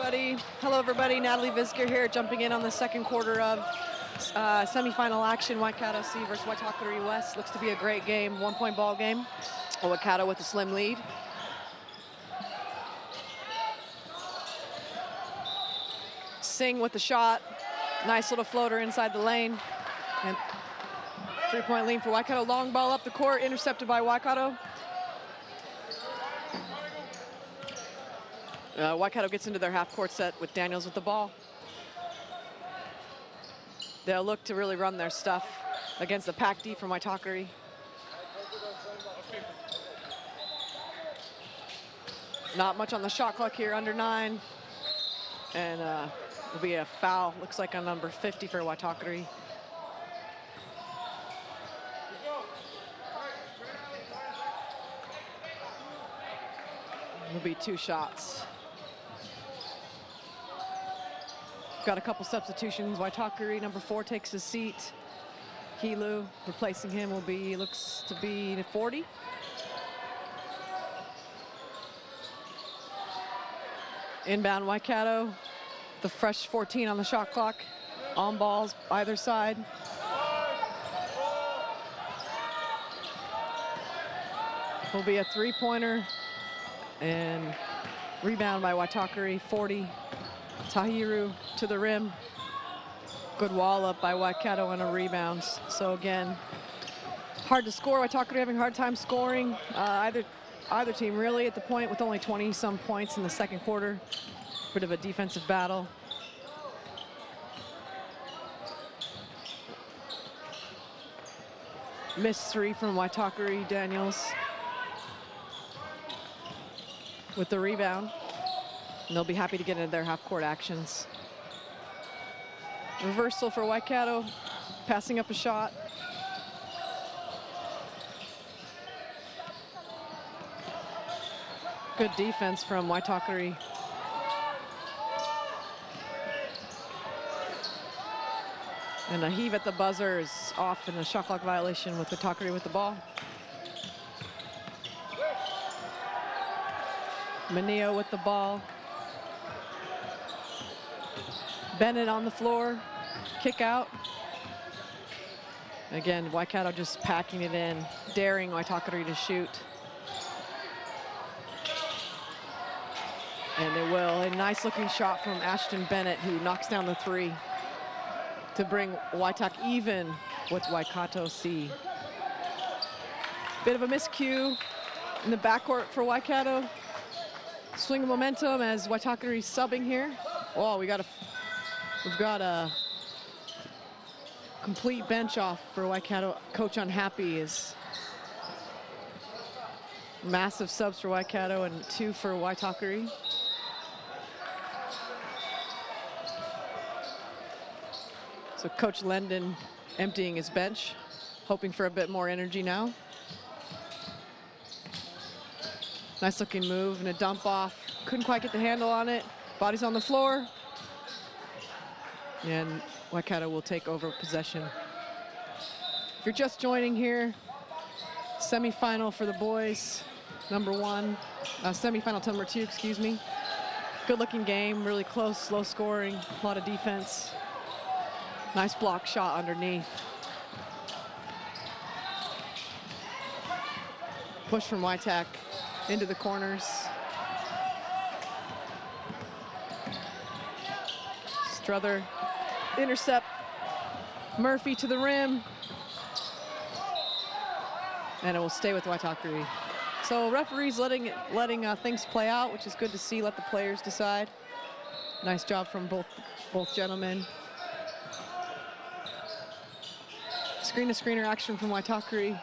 Hello, everybody. Natalie Vizger here, jumping in on the second quarter of semifinal action. Waikato C versus Waitakere West. Looks to be a great game, 1-point ball game. Waikato with a slim lead. Singh with the shot. Nice little floater inside the lane. And 3-point lead for Waikato. Long ball up the court, intercepted by Waikato. Waikato gets into their half-court set with Daniels with the ball. They'll look to really run their stuff against the pack D from Waitakere. Not much on the shot clock here, under 9. And will be a foul, looks like on number 50 for Waitakere. Will be 2 shots. Got a couple substitutions. Waitakere, number 4, takes his seat. Hilu, replacing him, will be, looks to be 40. Inbound Waikato, the fresh 14 on the shot clock. On balls, either side. Will be a 3-pointer, and rebound by Waitakere, 40. Tahiru to the rim. Good wall up by Waikato on a rebound. So again, hard to score. Waitakere having a hard time scoring. Either team really at the point with only 20-some points in the second quarter. Bit of a defensive battle. Missed 3 from Waitakere. Daniels with the rebound. And they'll be happy to get into their half-court actions. Reversal for Waikato, passing up a shot. Good defense from Waitakere. And a heave at the buzzer is off in a shot clock violation with Waitakere with the ball. Manio with the ball. Bennett on the floor, kick out. Again, Waikato just packing it in, daring Waitakere to shoot. And they will. A nice looking shot from Ashton Bennett, who knocks down the 3 to bring Waitak even with Waikato C. Bit of a miscue in the backcourt for Waikato. Swing of momentum as Waitakere subbing here. Oh, we've got a complete bench off for Waikato. Coach unhappy is massive subs for Waikato and 2 for Waitakere. So Coach Lendon emptying his bench, hoping for a bit more energy now. Nice looking move and a dump off. Couldn't quite get the handle on it. Body's on the floor. And Waikato will take over possession. If you're just joining here, semifinal for the boys, number 1, semifinal to number 2, excuse me. Good looking game, really close, low scoring, a lot of defense. Nice block shot underneath. Push from Waitak into the corners. Struther. Intercept, Murphy to the rim. And it will stay with Waitakere. So referees letting things play out, which is good to see, let the players decide. Nice job from both gentlemen. Screen to screener action from Waitakere.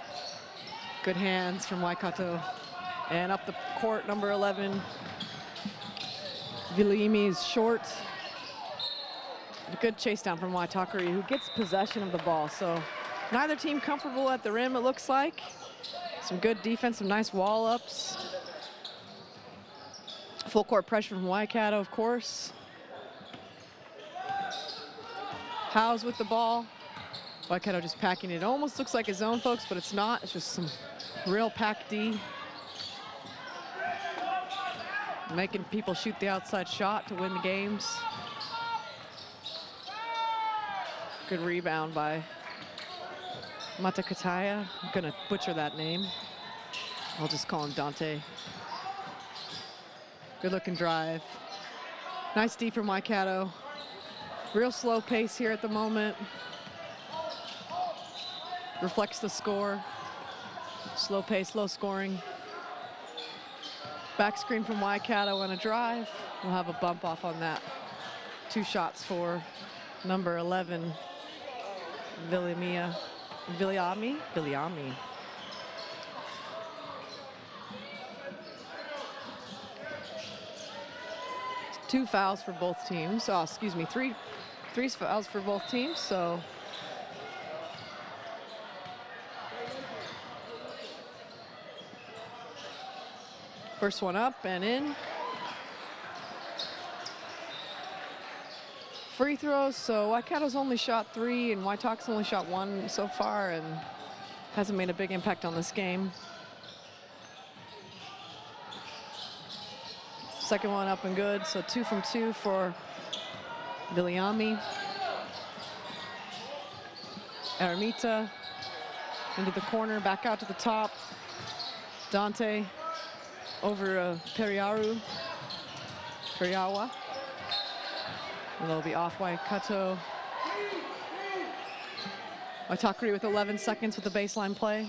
Good hands from Waikato. And up the court, number 11. Vilimi is short. A good chase down from Waitakere, who gets possession of the ball. So neither team comfortable at the rim, it looks like. Some good defense, some nice wall ups. Full court pressure from Waikato, of course. Howes with the ball. Waikato just packing it. Almost looks like his zone, folks, but it's not. It's just some real pack D. making people shoot the outside shot to win the games. Good rebound by Matakataya. I'm gonna butcher that name. I'll just call him Dante. Good looking drive. Nice D from Waikato. Real slow pace here at the moment. Reflects the score. Slow pace, low scoring. Back screen from Waikato on a drive. We'll have a bump off on that. 2 shots for number 11, Viliami. 2 fouls for both teams. Oh, excuse me, three fouls for both teams. So first one up and in. Free throws, so Waikato's only shot 3 and Waitaka's only shot 1 so far and hasn't made a big impact on this game. Second one up and good, so 2 from 2 for Viliami. Aramita into the corner, back out to the top. Dante over Periawa. And they'll be off Waikato. Waitakere with 11 seconds with the baseline play.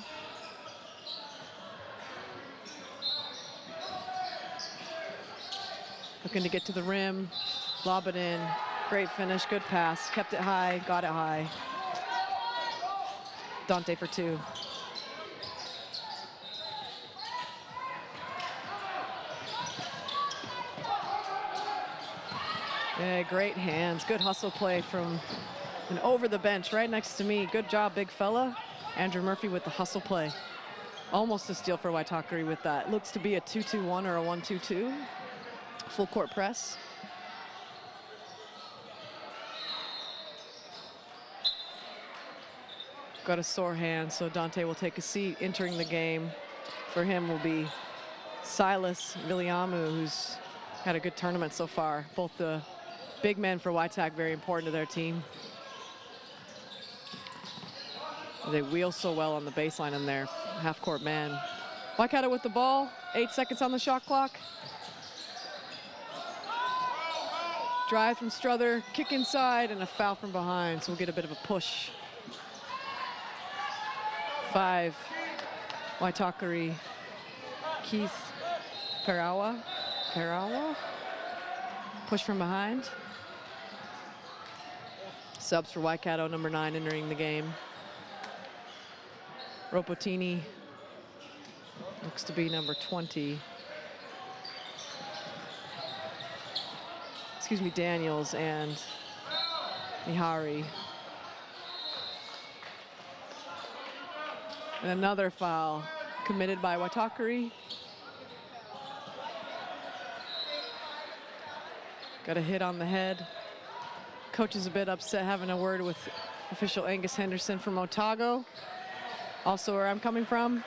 Looking to get to the rim, lob it in. Great finish, good pass, kept it high, got it high. Dante for 2. Yeah, great hands, good hustle play from and over the bench right next to me. Good job, big fella. Andrew Murphy with the hustle play. Almost a steal for Waitakere with that. Looks to be a 2-2-1 or a 1-2-2. Full court press. Got a sore hand, so Dante will take a seat. Entering the game for him will be Silas Viliamu, who's had a good tournament so far. Both the big men for Waitak, very important to their team. They wheel so well on the baseline in their half-court man. Waikato with the ball, 8 seconds on the shot clock. Drive from Struther, kick inside, and a foul from behind, so we'll get a bit of a push. 5, Waitakere, Keith Periawa. Push from behind. Subs for Waikato, number 9 entering the game. Ropotini looks to be number 20. Excuse me, Daniels and Mihari. And another foul committed by Waitakere. Got a hit on the head. Coach is a bit upset, having a word with official Angus Henderson from Otago. Also where I'm coming from,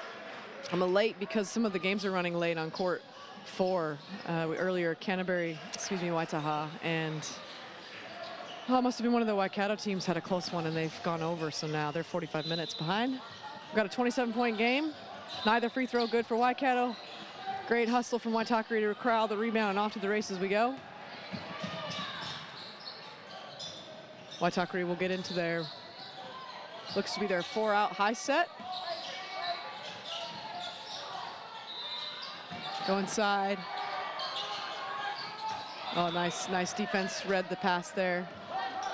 I'm late because some of the games are running late on court 4. Earlier, Waitaha, and it must have been one of the Waikato teams had a close one and they've gone over, so now they're 45 minutes behind. We've got a 27-point game. Neither free throw good for Waikato. Great hustle from Waitakere to corral the rebound and off to the races we go. Waitakere will get into their, looks to be their 4-out high set. Go inside. Oh, nice defense, read the pass there.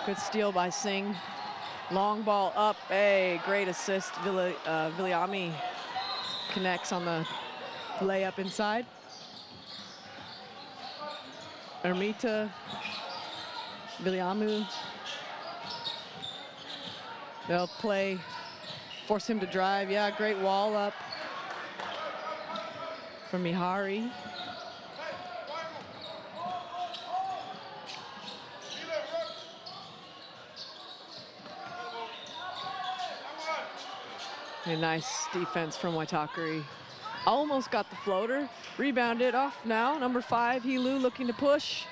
Good steal by Singh. Long ball up, hey, great assist. Viliami connects on the layup inside. Ermita, Viliamu. They'll play, force him to drive. Yeah, great wall up from Mihari. A nice defense from Waitakere. almost got the floater. Rebounded off now. Number 5, Helu looking to push.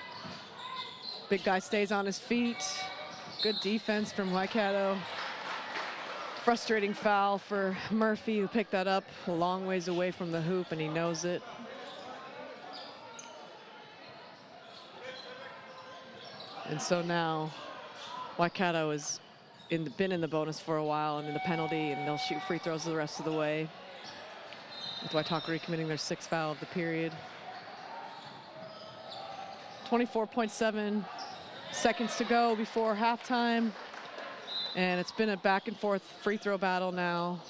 Big guy stays on his feet. Good defense from Waikato. Frustrating foul for Murphy, who picked that up a long ways away from the hoop, and he knows it. And so now Waikato has been in the bonus for a while and in the penalty, and they'll shoot free throws the rest of the way, with Waitakere committing their 6th foul of the period. 24.7 seconds to go before halftime. And it's been a back and forth free throw battle now.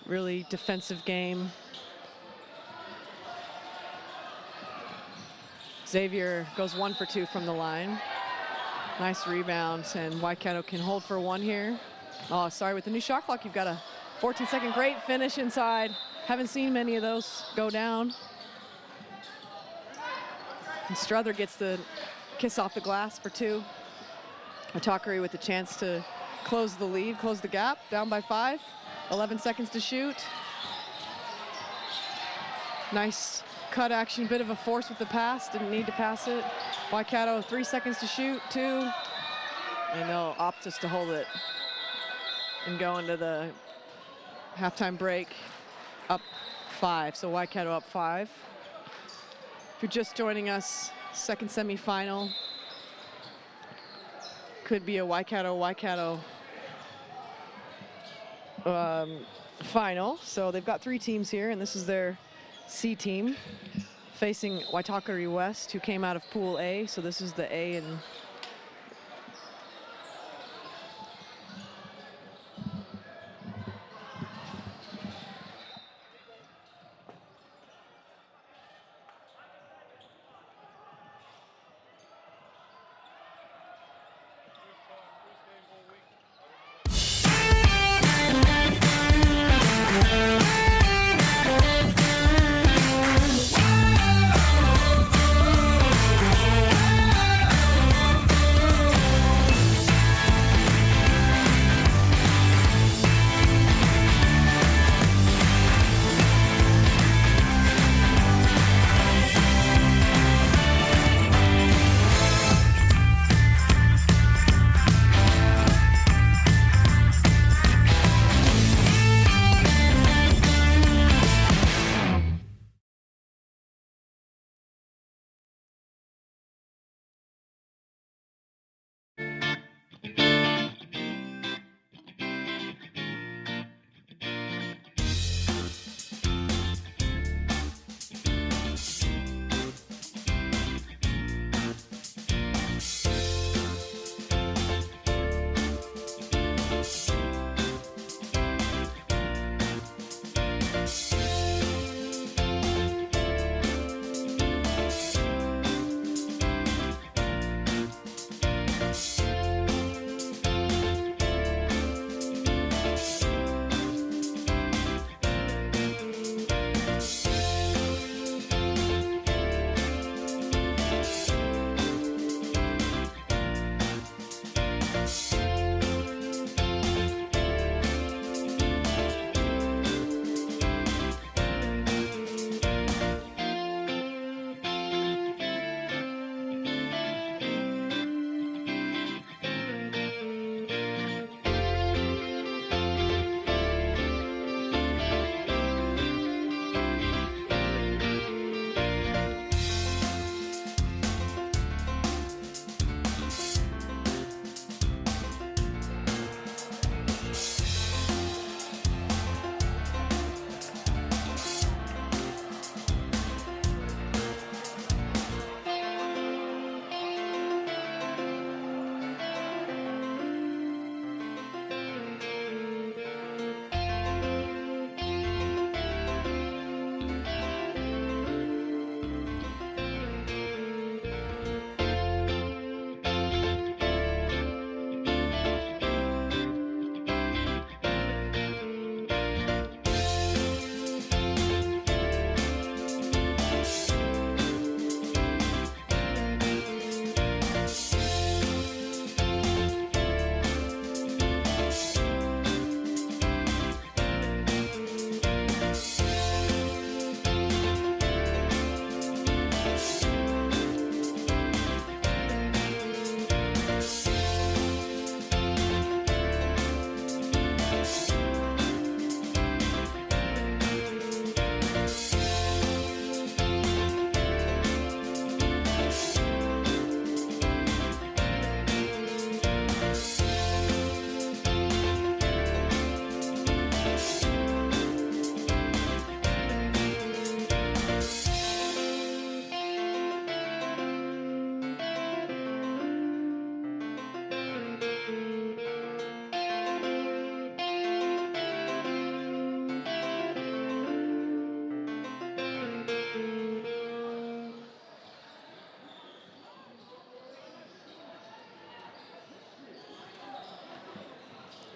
Really defensive game. Xavier goes 1 for 2 from the line. Nice rebound, and Waikato can hold for 1 here. Oh, sorry, with the new shot clock, you've got a 14-second great finish inside. Haven't seen many of those go down. And Struther gets the kiss off the glass for 2. Waitakere with the chance to close the lead, close the gap, down by 5. 11 seconds to shoot. Nice cut action, bit of a force with the pass, didn't need to pass it. Waikato 3 seconds to shoot, 2. And they'll opt us to hold it and go into the halftime break up 5. So Waikato up 5. If you're just joining us, second semifinal. Could be a Waikato final. So they've got 3 teams here, and this is their C team facing Waitakere West, who came out of Pool A. So this is the A and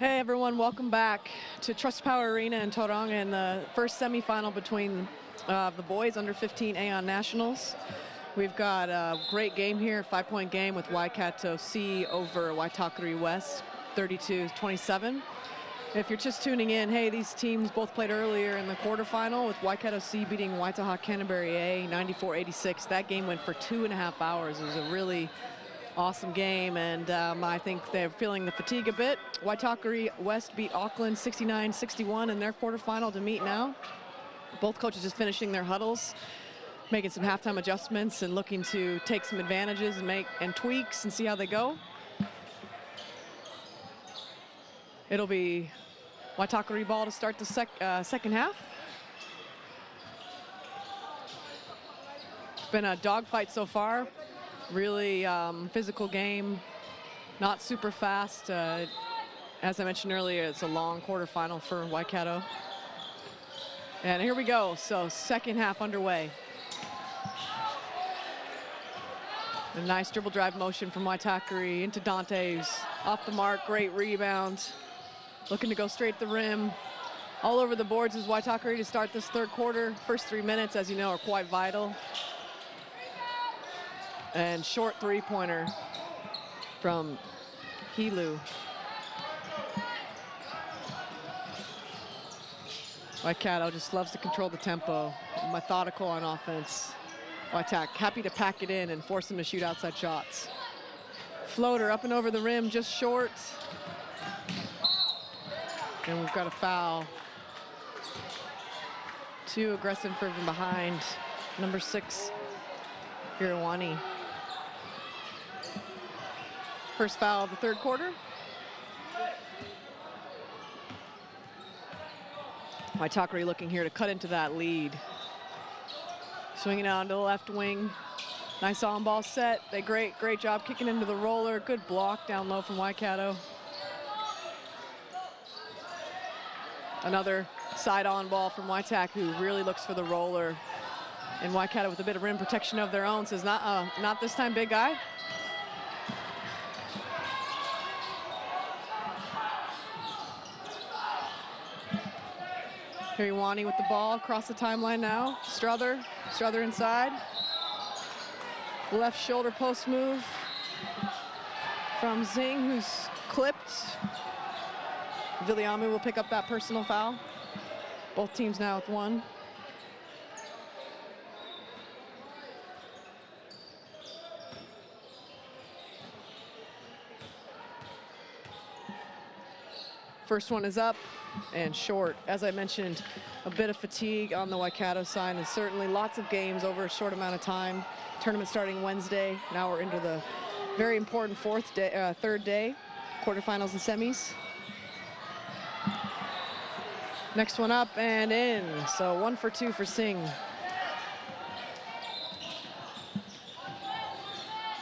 Hey everyone, welcome back to Trust Power Arena in Tauranga in the first semifinal between the boys under 15 Aeon Nationals. We've got a great game here, 5-point game with Waikato C over Waitakere West, 32-27. If you're just tuning in, hey, these teams both played earlier in the quarterfinal with Waikato C beating Waitaha Canterbury A 94-86. That game went for 2.5 hours. It was a really awesome game, and I think they're feeling the fatigue a bit. Waitakere West beat Auckland 69-61 in their quarterfinal to meet now. Both coaches just finishing their huddles, making some halftime adjustments and looking to take some advantages and make tweaks and see how they go. It'll be Waitakere ball to start the second half. It's been a dogfight so far. Really physical game, not super fast. As I mentioned earlier, it's a long quarterfinal for Waikato. And here we go, so second half underway. A nice dribble drive motion from Waitakere into Dante's. Off the mark, great rebound. Looking to go straight at the rim. All over the boards is Waitakere to start this third quarter. First 3 minutes, as you know, are quite vital. And short three-pointer from Hilu. Waikato just loves to control the tempo, methodical on offense. Waitak happy to pack it in and force them to shoot outside shots. Floater up and over the rim, just short. And we've got a foul. Too aggressive from behind. Number 6, Iriwani. First foul of the third quarter. Waitakere looking here to cut into that lead. Swinging out into the left wing. Nice on-ball set. They great job kicking into the roller. Good block down low from Waikato. Another side on ball from Waitak, who really looks for the roller. And Waikato with a bit of rim protection of their own says, not this time, big guy. Iriwani with the ball across the timeline now. Struther inside. Left shoulder post move from Zing, who's clipped. Viliamu will pick up that personal foul. Both teams now with 1. First one is up and short. As I mentioned, a bit of fatigue on the Waikato side, and certainly lots of games over a short amount of time. Tournament starting Wednesday. Now we're into the very important third day, quarterfinals and semis. Next one up and in. So 1 for 2 for Singh.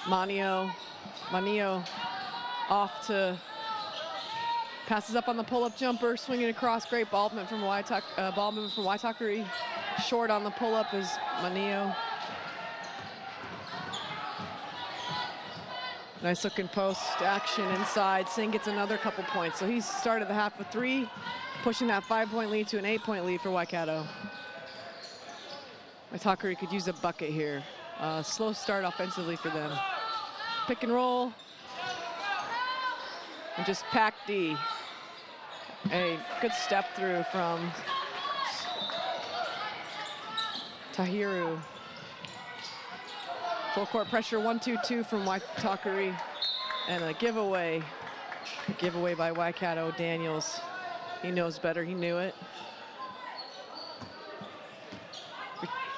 Manio off to passes up on the pull-up jumper, swinging across. Great ball movement from Waitakere. Short on the pull-up is Manio. Nice looking post action inside. Singh gets another couple points. So he's started the half with 3, pushing that 5-point lead to an 8-point lead for Waikato. Waitakere could use a bucket here. Slow start offensively for them. Pick and roll. And just pack D. A good step through from Tahiru. Full court pressure, 1-2-2 from Waitakere. And a giveaway by Waikato. Daniels, he knows better, he knew it.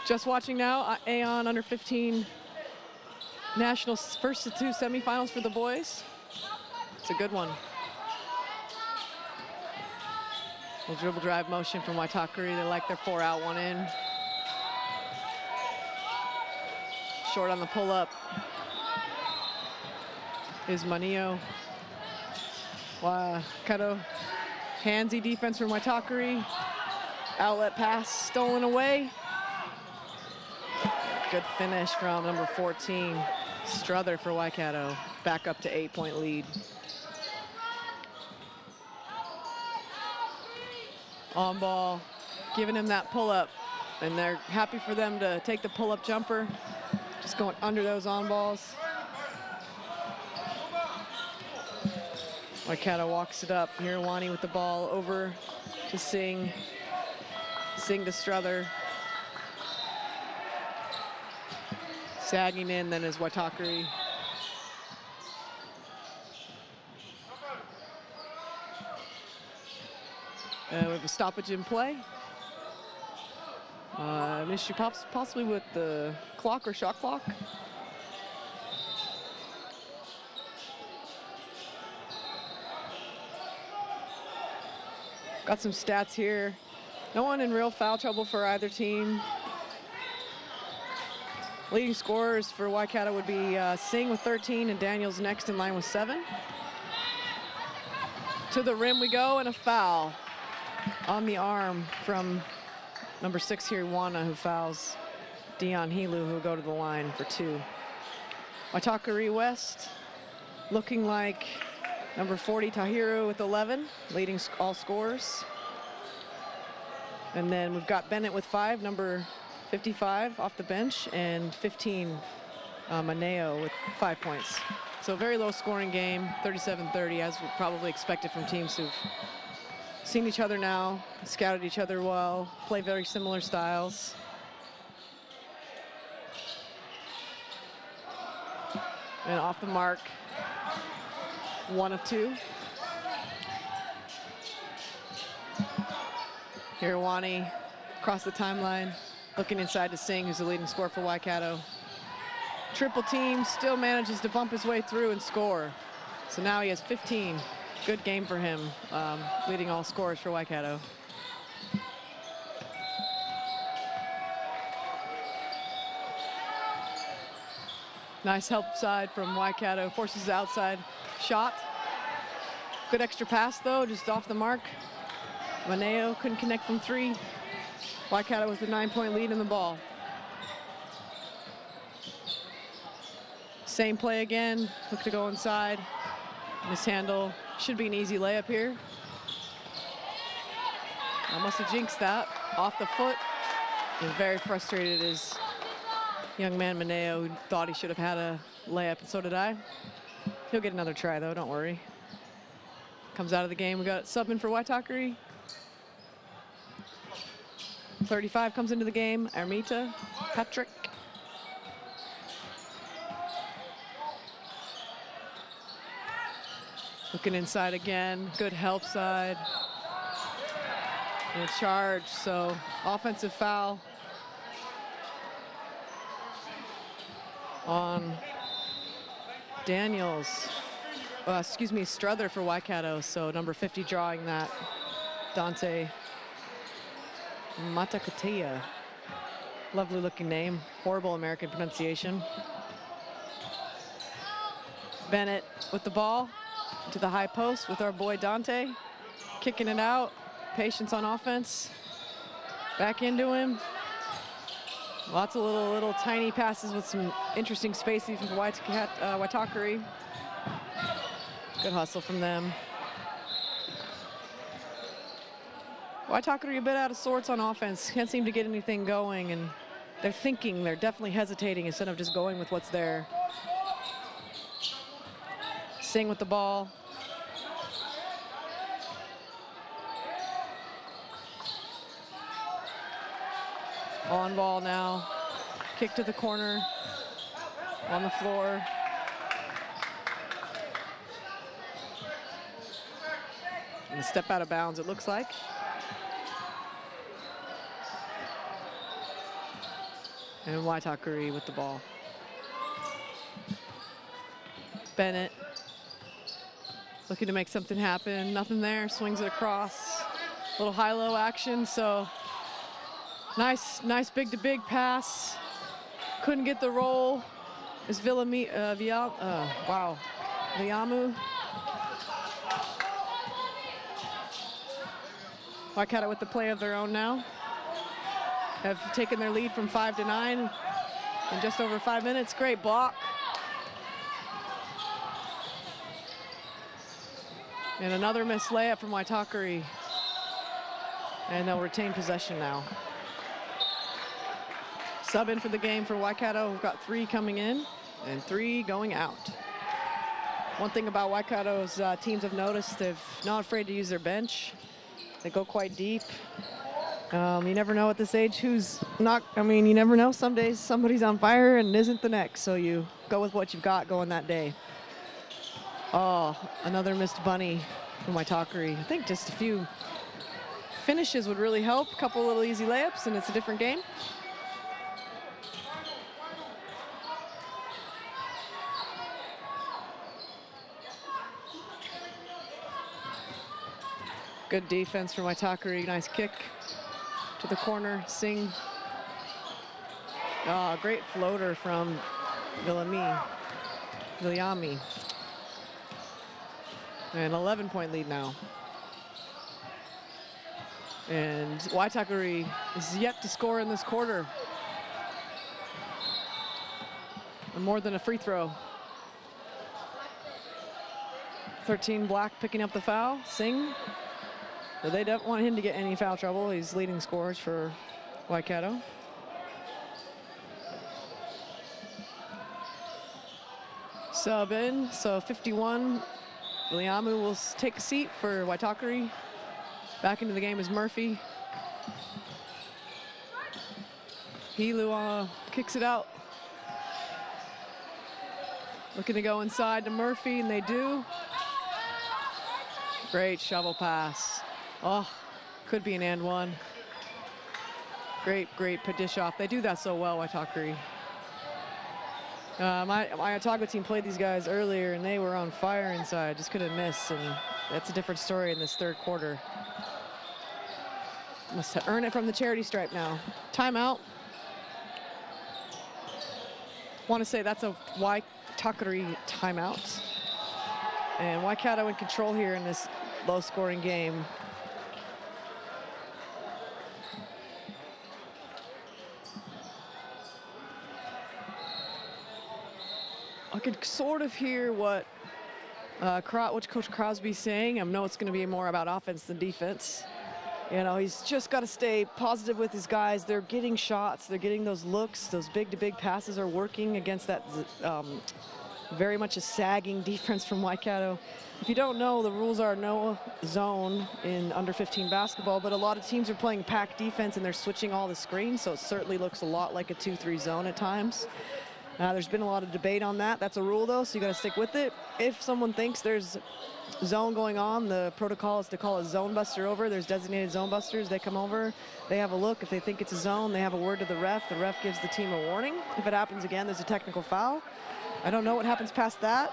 Just watching now, Aeon under 15 Nationals first to 2 semifinals for the boys. It's a good one. Little dribble drive motion from Waitakere. They like their 4-out, 1 in. Short on the pull-up is Manio. Waikato, handsy defense from Waitakere. Outlet pass stolen away. Good finish from number 14, Struther for Waikato. Back up to 8-point lead. On ball, giving him that pull-up, and they're happy for them to take the pull-up jumper, just going under those on balls. Waikato walks it up. Hirwani with the ball over to Singh. Singh to Struther. Sagging in then is Waitakere. We have a stoppage in play. An issue possibly with the clock or shot clock. Got some stats here. No one in real foul trouble for either team. Leading scorers for Waikato would be Singh with 13 and Daniels next in line with 7. To the rim we go, and a foul on the arm from number 6 here, Wana, who fouls Dion Helu, who will go to the line for 2. Waitakere West looking like number 40, Tahiru with 11, leading all scorers. And then we've got Bennett with 5, number 55 off the bench, and 15, Maneo with 5 points. So very low scoring game, 37-30, as we probably expected from teams who've seen each other now, scouted each other well, play very similar styles. And off the mark, 1 of 2. Hirwani across the timeline, looking inside to Singh, who's the leading scorer for Waikato. Triple team, still manages to bump his way through and score. So now he has 15. Good game for him, leading all scorers for Waikato. Nice help side from Waikato, forces the outside shot. Good extra pass though, just off the mark. Maneo couldn't connect from 3. Waikato with a 9-point lead in the ball. Same play again, look to go inside. Mishandle, should be an easy layup here. I must have jinxed that, off the foot. And very frustrated is young man Maneo, who thought he should have had a layup, and so did I. He'll get another try though, don't worry. Comes out of the game, we got subbing for Waitakere. 35 comes into the game, Armita, Patrick. Looking inside again, good help side. And a charge, so offensive foul on Daniels. Excuse me, Struther for Waikato, so number 50 drawing that. Dante Matakatea. Lovely looking name, horrible American pronunciation. Bennett with the ball to the high post with our boy Dante. Kicking it out, patience on offense. Back into him. Lots of little tiny passes with some interesting spacing from Waitakere. Good hustle from them. Waitakere a bit out of sorts on offense. Can't seem to get anything going, and they're thinking, they're definitely hesitating instead of just going with what's there. Singh with the ball. On ball now. Kick to the corner. On the floor. And a step out of bounds, it looks like. And Waitakere with the ball. Bennett looking to make something happen. Nothing there, swings it across. Little high-low action, so nice big-to-big pass. Couldn't get the roll. Is Viamu. Waikato with the play of their own now. Have taken their lead from 5 to 9 in just over 5 minutes. Great block. And another missed layup from Waitakere. And they'll retain possession now. Sub in for the game for Waikato. We've got 3 coming in and 3 going out. One thing about Waikato's teams I've noticed, they're not afraid to use their bench. They go quite deep. You never know at this age who's not, you never know. Some days somebody's on fire and isn't the next, so you go with what you've got going that day. Oh, another missed bunny from Waitakere. I think just a few finishes would really help. A couple little easy layups and it's a different game. Good defense from Waitakere. Nice kick to the corner. Singh. Oh, great floater from Viliami. An 11-point lead now. And Waitakere is yet to score in this quarter. And more than a free throw. 13 Black picking up the foul. Singh. So they don't want him to get any foul trouble. He's leading scorers for Waikato. Sub in, so 51. Viliamu will take a seat for Waitakere. Back into the game is Murphy. Hilu kicks it out. Looking to go inside to Murphy, and they do. Great shovel pass. Oh, could be an and one. Great dish off. They do that so well, Waitakere. My Otago team played these guys earlier, and they were on fire inside. Just couldn't miss, and that's a different story in this third quarter. Must earn it from the charity stripe now. Timeout. Want to say that's a Waitakere timeout. And Waikato in control here in this low-scoring game. I could sort of hear what Coach Crosby's saying. I know it's going to be more about offense than defense. You know, he's just got to stay positive with his guys. They're getting shots. They're getting those looks. Those big-to-big passes are working against that very much a sagging defense from Waikato. If you don't know, the rules are no zone in under 15 basketball, but a lot of teams are playing pack defense and they're switching all the screens, so it certainly looks a lot like a 2-3 zone at times. There's been a lot of debate on that. That's a rule, though, so you got to stick with it. If someone thinks there's zone going on, the protocol is to call a zone buster over. There's designated zone busters. They come over. They have a look. If they think it's a zone, they have a word to the ref. The ref gives the team a warning. If it happens again, there's a technical foul. I don't know what happens past that.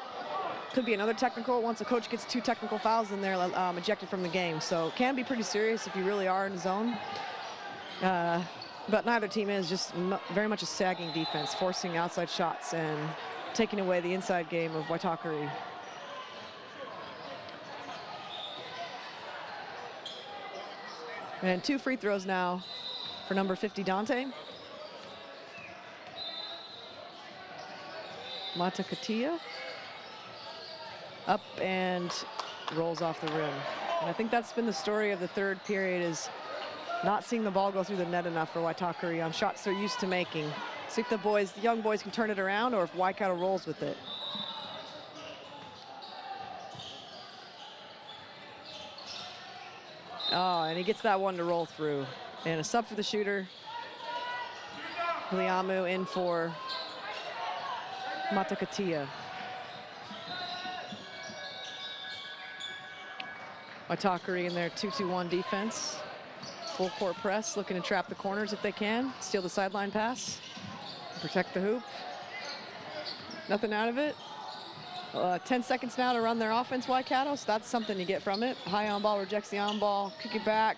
Could be another technical. Once a coach gets 2 technical fouls, then they're ejected from the game. So it can be pretty serious if you really are in a zone. But neither team is, just very much a sagging defense, forcing outside shots and taking away the inside game of Waitakere. And 2 free throws now for number 50, Dante. Matakatia. Up and rolls off the rim. And I think that's been the story of the third period, is not seeing the ball go through the net enough for Waitakere on shots they're used to making. See if the young boys can turn it around, or if Waikato rolls with it. Oh, and he gets that one to roll through. And a sub for the shooter. Liamu in for Matakatia. Waitakere in their 2-2-1 defense. Full court press, looking to trap the corners if they can. Steal the sideline pass. Protect the hoop. Nothing out of it. 10 seconds now to run their offense, Waikato, so that's something you get from it. High on ball, rejects the on ball, kick it back,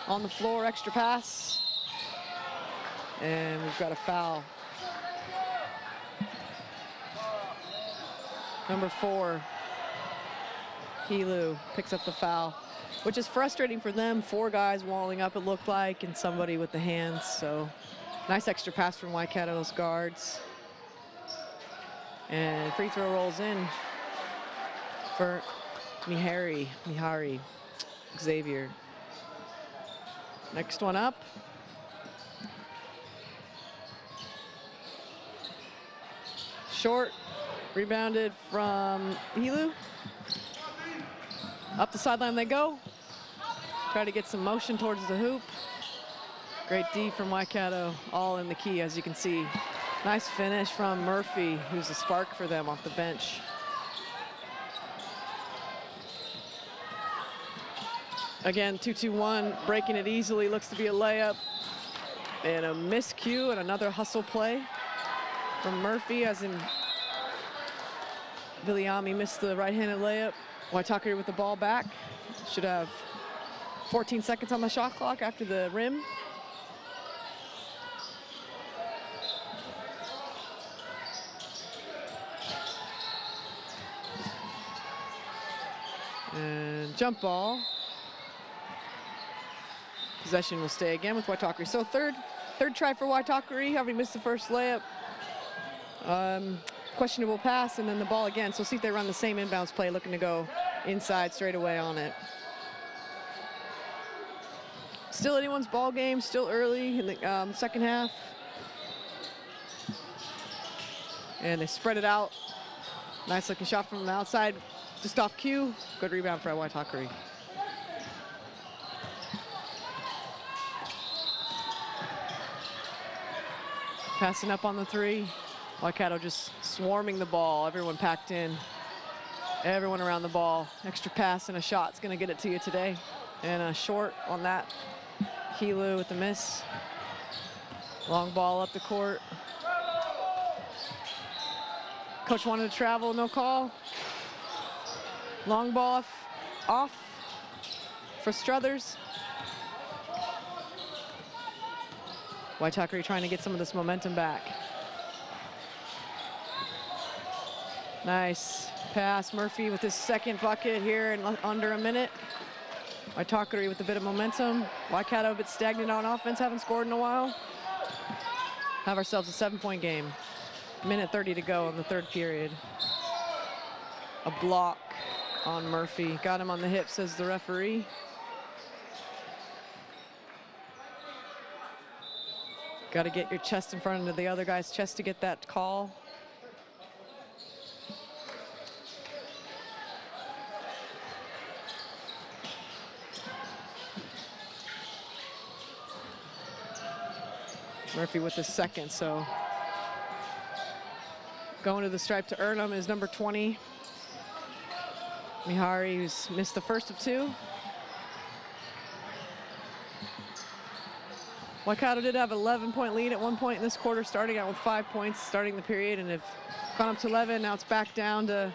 on the floor, extra pass. And we've got a foul. Number 4, Hilu picks up the foul, which is frustrating for them. 4 guys walling up, it looked like, and somebody with the hands. So nice extra pass from Waikato's guards. And free throw rolls in for Mihari, Xavier. Next one up. Short, rebounded from Helu. Up the sideline they go. Try to get some motion towards the hoop. Great D from Waikato, all in the key, as you can see. Nice finish from Murphy, who's a spark for them off the bench. Again, 2-2-1, breaking it easily, looks to be a layup. And a miscue and another hustle play from Murphy, as in Viliami missed the right-handed layup. Waitakere with the ball back. Should have 14 seconds on the shot clock after the rim. And jump ball. Possession will stay again with Waitakere. So third try for Waitakere, having missed the first layup. Questionable pass, and then the ball again. So see if they run the same inbounds play, looking to go inside straight away on it. Still anyone's ball game, still early in the second half. And they spread it out. Nice looking shot from the outside, just off cue. Good rebound for Waitakere. Passing up on the three. Waikato just swarming the ball. Everyone packed in. Everyone around the ball. Extra pass and a shot's gonna get it to you today. And a short on that. Helu with the miss. Long ball up the court. Coach wanted to travel, no call. Long ball off for Struthers. Waitakere trying to get some of this momentum back. Nice pass, Murphy with his second bucket here in under a minute. Waitakere with a bit of momentum. Waikato a bit stagnant on offense, haven't scored in a while. Have ourselves a 7-point game. Minute 30 to go in the third period. A block on Murphy. Got him on the hip, says the referee. Got to get your chest in front of the other guy's chest to get that call. Murphy with the second, so going to the stripe to earn him is number 20. Mihari, who's missed the first of two. Waikato did have an 11-point lead at one point in this quarter, starting out with 5 points, starting the period, and have gone up to 11. Now it's back down to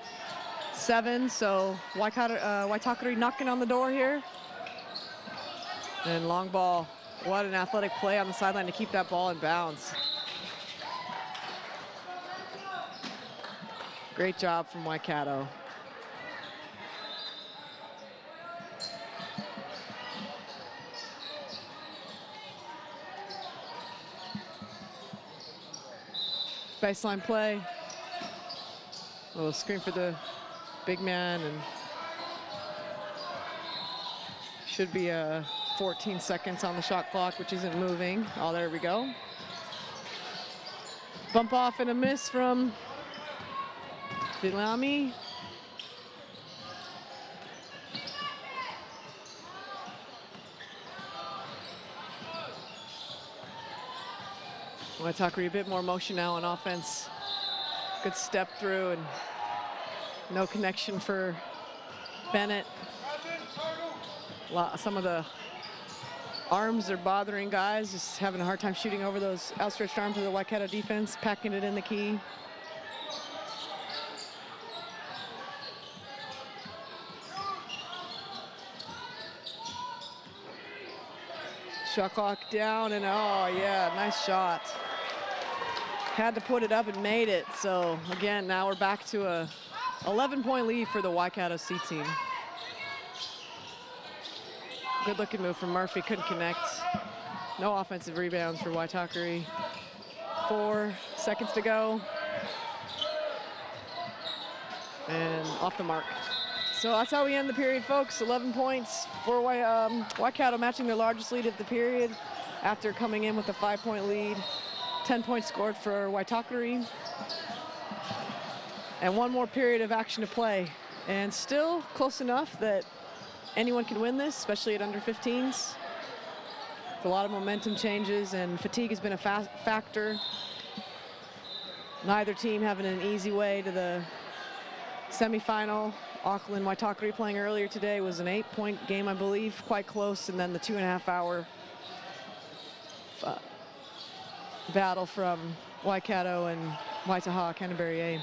7. So Waitakere knocking on the door here. And long ball. What an athletic play on the sideline to keep that ball in bounds. Great job from Waikato. Baseline play. A little screen for the big man, and should be 14 seconds on the shot clock, which isn't moving. Oh, there we go. Bump off and a miss from Viliami. Waitakere a bit more motion now on offense. Good step through and no connection for Bennett. Some of the arms are bothering guys, just having a hard time shooting over those outstretched arms of the Waikato defense, packing it in the key. Shot clock down, and oh yeah, nice shot. Had to put it up and made it. So again, now we're back to a 11-point lead for the Waikato C team. Good looking move from Murphy, couldn't connect. No offensive rebounds for Waitakere. 4 seconds to go. And off the mark. So that's how we end the period, folks. 11 points for Waikato, matching their largest lead of the period after coming in with a 5-point lead. 10 points scored for Waitakere. And one more period of action to play. And still close enough that anyone can win this, especially at under 15s. A lot of momentum changes, and fatigue has been a factor. Neither team having an easy way to the semifinal. Auckland Waitakere playing earlier today was an 8-point game, I believe, quite close, and then the 2.5-hour battle from Waikato and Waitaha, Canterbury A.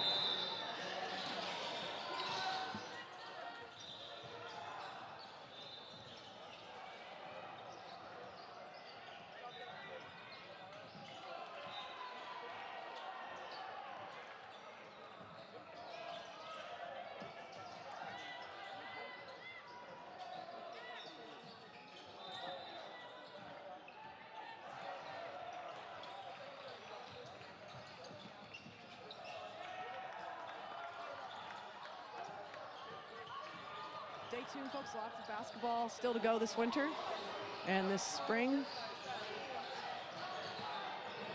Stay tuned, folks. Lots of basketball still to go this winter and this spring.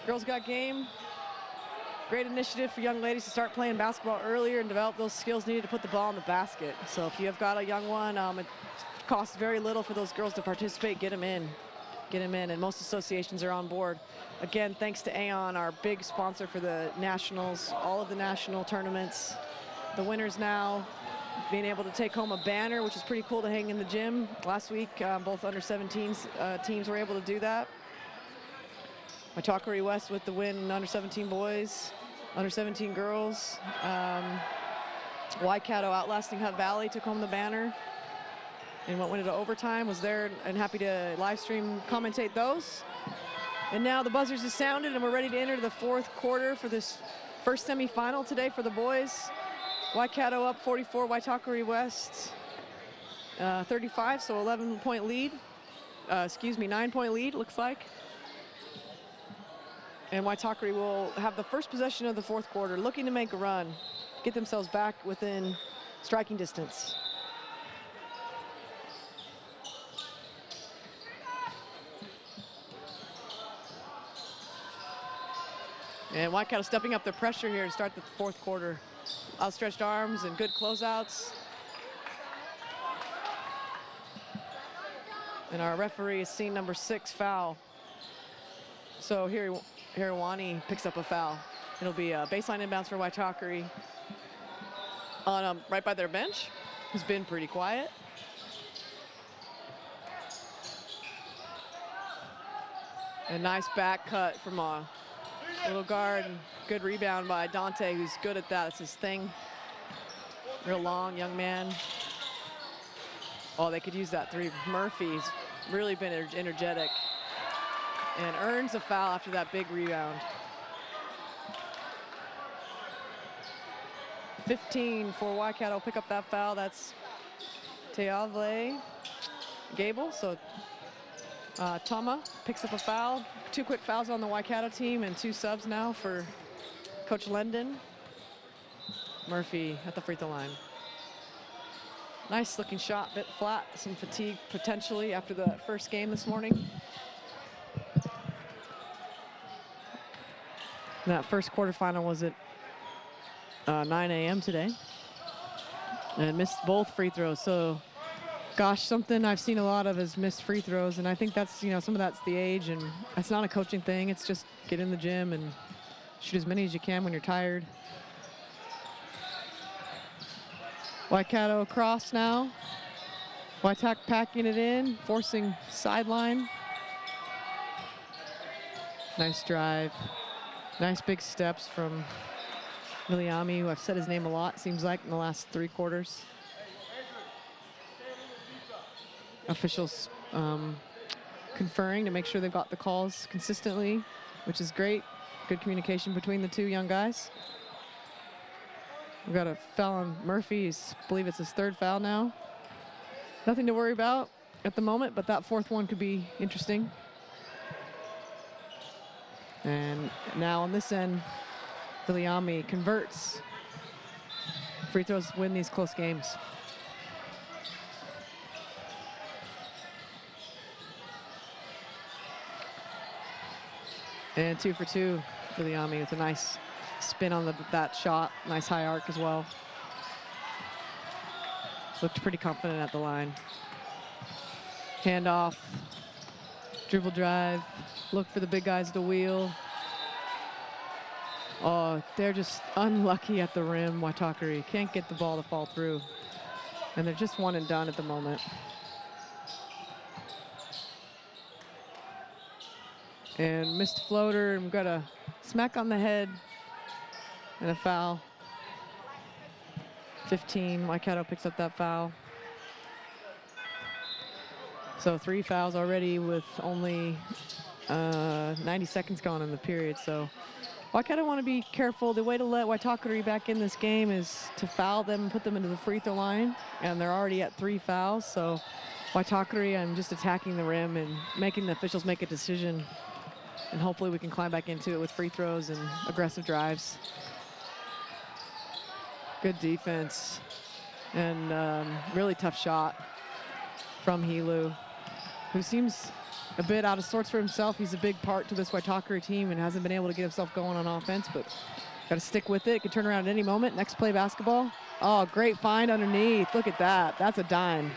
Girls Got Game. Great initiative for young ladies to start playing basketball earlier and develop those skills needed to put the ball in the basket. So if you've got a young one, it costs very little for those girls to participate. Get them in. Get them in, and most associations are on board. Again, thanks to Aon, our big sponsor for the nationals, all of the national tournaments. The winners now being able to take home a banner, which is pretty cool to hang in the gym. Last week, both under 17s teams were able to do that. Waitakere West with the win in under 17 boys, under 17 girls. Waikato outlasting Hutt Valley took home the banner. And what went into overtime, was there and happy to live stream commentate those. And now the buzzers have sounded and we're ready to enter the fourth quarter for this first semifinal today for the boys. Waikato up 44, Waitakere West 35, so 11-point lead. 9-point lead, looks like. And Waitakere will have the first possession of the fourth quarter, looking to make a run, get themselves back within striking distance. And Waikato stepping up their pressure here to start the fourth quarter. Outstretched arms and good closeouts. And our referee has seen number 6 foul. So here Hirawani picks up a foul. It'll be a baseline inbounds for Waitakere on right by their bench, who's been pretty quiet. A nice back cut from a little guard. Good rebound by Dante, who's good at that. It's his thing. Real long, young man. Oh, they could use that three. Murphy's really been energetic and earns a foul after that big rebound. 15 for Waikato, pick up that foul. That's Teavle Gable. So Tama picks up a foul. 2 quick fouls on the Waikato team and 2 subs now for Coach Lendon. Murphy at the free throw line. Nice looking shot, bit flat, some fatigue potentially after the first game this morning. And that first quarterfinal was at 9 a.m. today. And missed both free throws. So, gosh, something I've seen a lot of is missed free throws. And I think that's, some of that's the age, and it's not a coaching thing. It's just get in the gym and shoot as many as you can when you're tired. Waikato across now. Waitak packing it in, forcing sideline. Nice drive. Nice big steps from Miliami, who I've said his name a lot, seems like, in the last 3 quarters. Officials conferring to make sure they've got the calls consistently, which is great. Good communication between the 2 young guys. We've got a foul on Murphy. I believe it's his 3rd foul now. Nothing to worry about at the moment, but that 4th one could be interesting. And now on this end, Viliami converts. Free throws win these close games. And 2 for 2 for the Ami with a nice spin on that shot. Nice high arc as well. Looked pretty confident at the line. Handoff, dribble drive, look for the big guys to wheel. Oh, they're just unlucky at the rim. Waitakere can't get the ball to fall through. And they're just one and done at the moment. And missed floater, and we've got a smack on the head and a foul. 15, Waikato picks up that foul. So 3 fouls already with only 90 seconds gone in the period. So Waikato want to be careful. The way to let Waitakere back in this game is to foul them and put them into the free throw line. And they're already at 3 fouls. So Waitakere, I'm just attacking the rim and making the officials make a decision. And hopefully we can climb back into it with free throws and aggressive drives. Good defense. And really tough shot from Helu, who seems a bit out of sorts for himself. He's a big part to this Waitakere team and hasn't been able to get himself going on offense, but got to stick with it. Could turn around at any moment. Next play basketball. Oh, great find underneath. Look at that. That's a dime.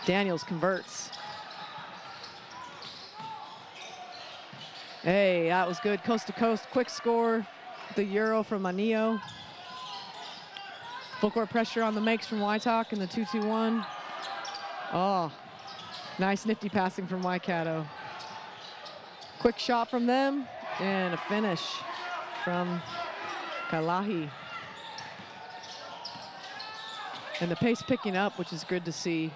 Daniels converts. Hey, that was good. Coast to coast, quick score. The Euro from Manio. Full court pressure on the makes from Waitak in the 2-2-1. Oh, nice nifty passing from Waikato. Quick shot from them and a finish from Kalahi. And the pace picking up, which is good to see.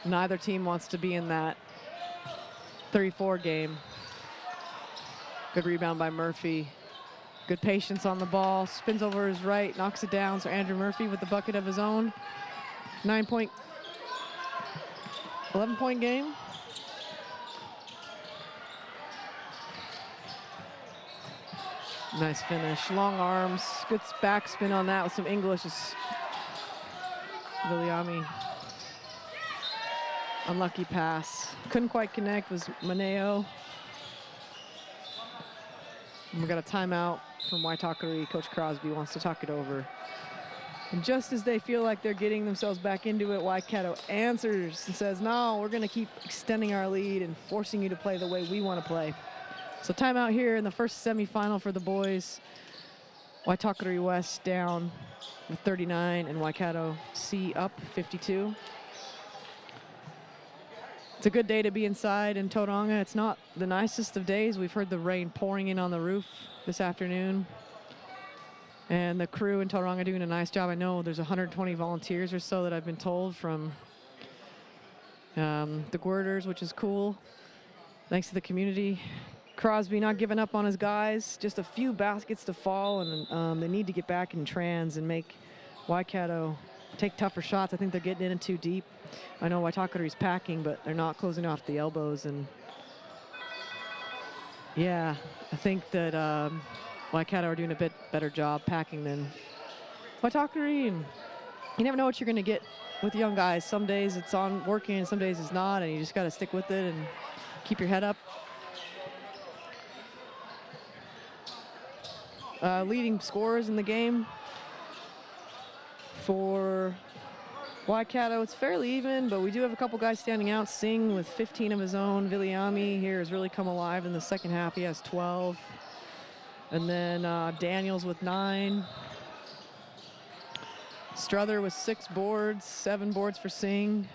Neither team wants to be in that 3-4 game. Good rebound by Murphy. Good patience on the ball. Spins over his right, knocks it down. So Andrew Murphy with the bucket of his own. 11-point game. Nice finish. Long arms. Good backspin on that with some English. Viliami. Unlucky pass. Couldn't quite connect, was Maneo. And we got a timeout from Waitakere. Coach Crosby wants to talk it over. And just as they feel like they're getting themselves back into it, Waikato answers and says, no, we're going to keep extending our lead and forcing you to play the way we want to play. So timeout here in the first semifinal for the boys. Waitakere West down with 39 and Waikato C up 52. It's a good day to be inside in Tauranga. It's not the nicest of days. We've heard the rain pouring in on the roof this afternoon. And the crew in Tauranga doing a nice job. I know there's 120 volunteers or so that I've been told from the Girders, which is cool. Thanks to the community. Crosby not giving up on his guys. Just a few baskets to fall, and they need to get back in trans and make Waikato take tougher shots. I think they're getting in too deep. I know Waitakere's packing, but they're not closing off the elbows. And yeah, I think that Waikato are doing a bit better job packing than Waitakere. And you never know what you're going to get with young guys. Some days it's on working, and some days it's not, and you just got to stick with it and keep your head up. Leading scorers in the game for Waikato, it's fairly even, but we do have a couple guys standing out. Singh with 15 of his own. Viliami here has really come alive in the second half. He has 12. And then Daniels with 9. Struther with 6 boards, 7 boards for Singh.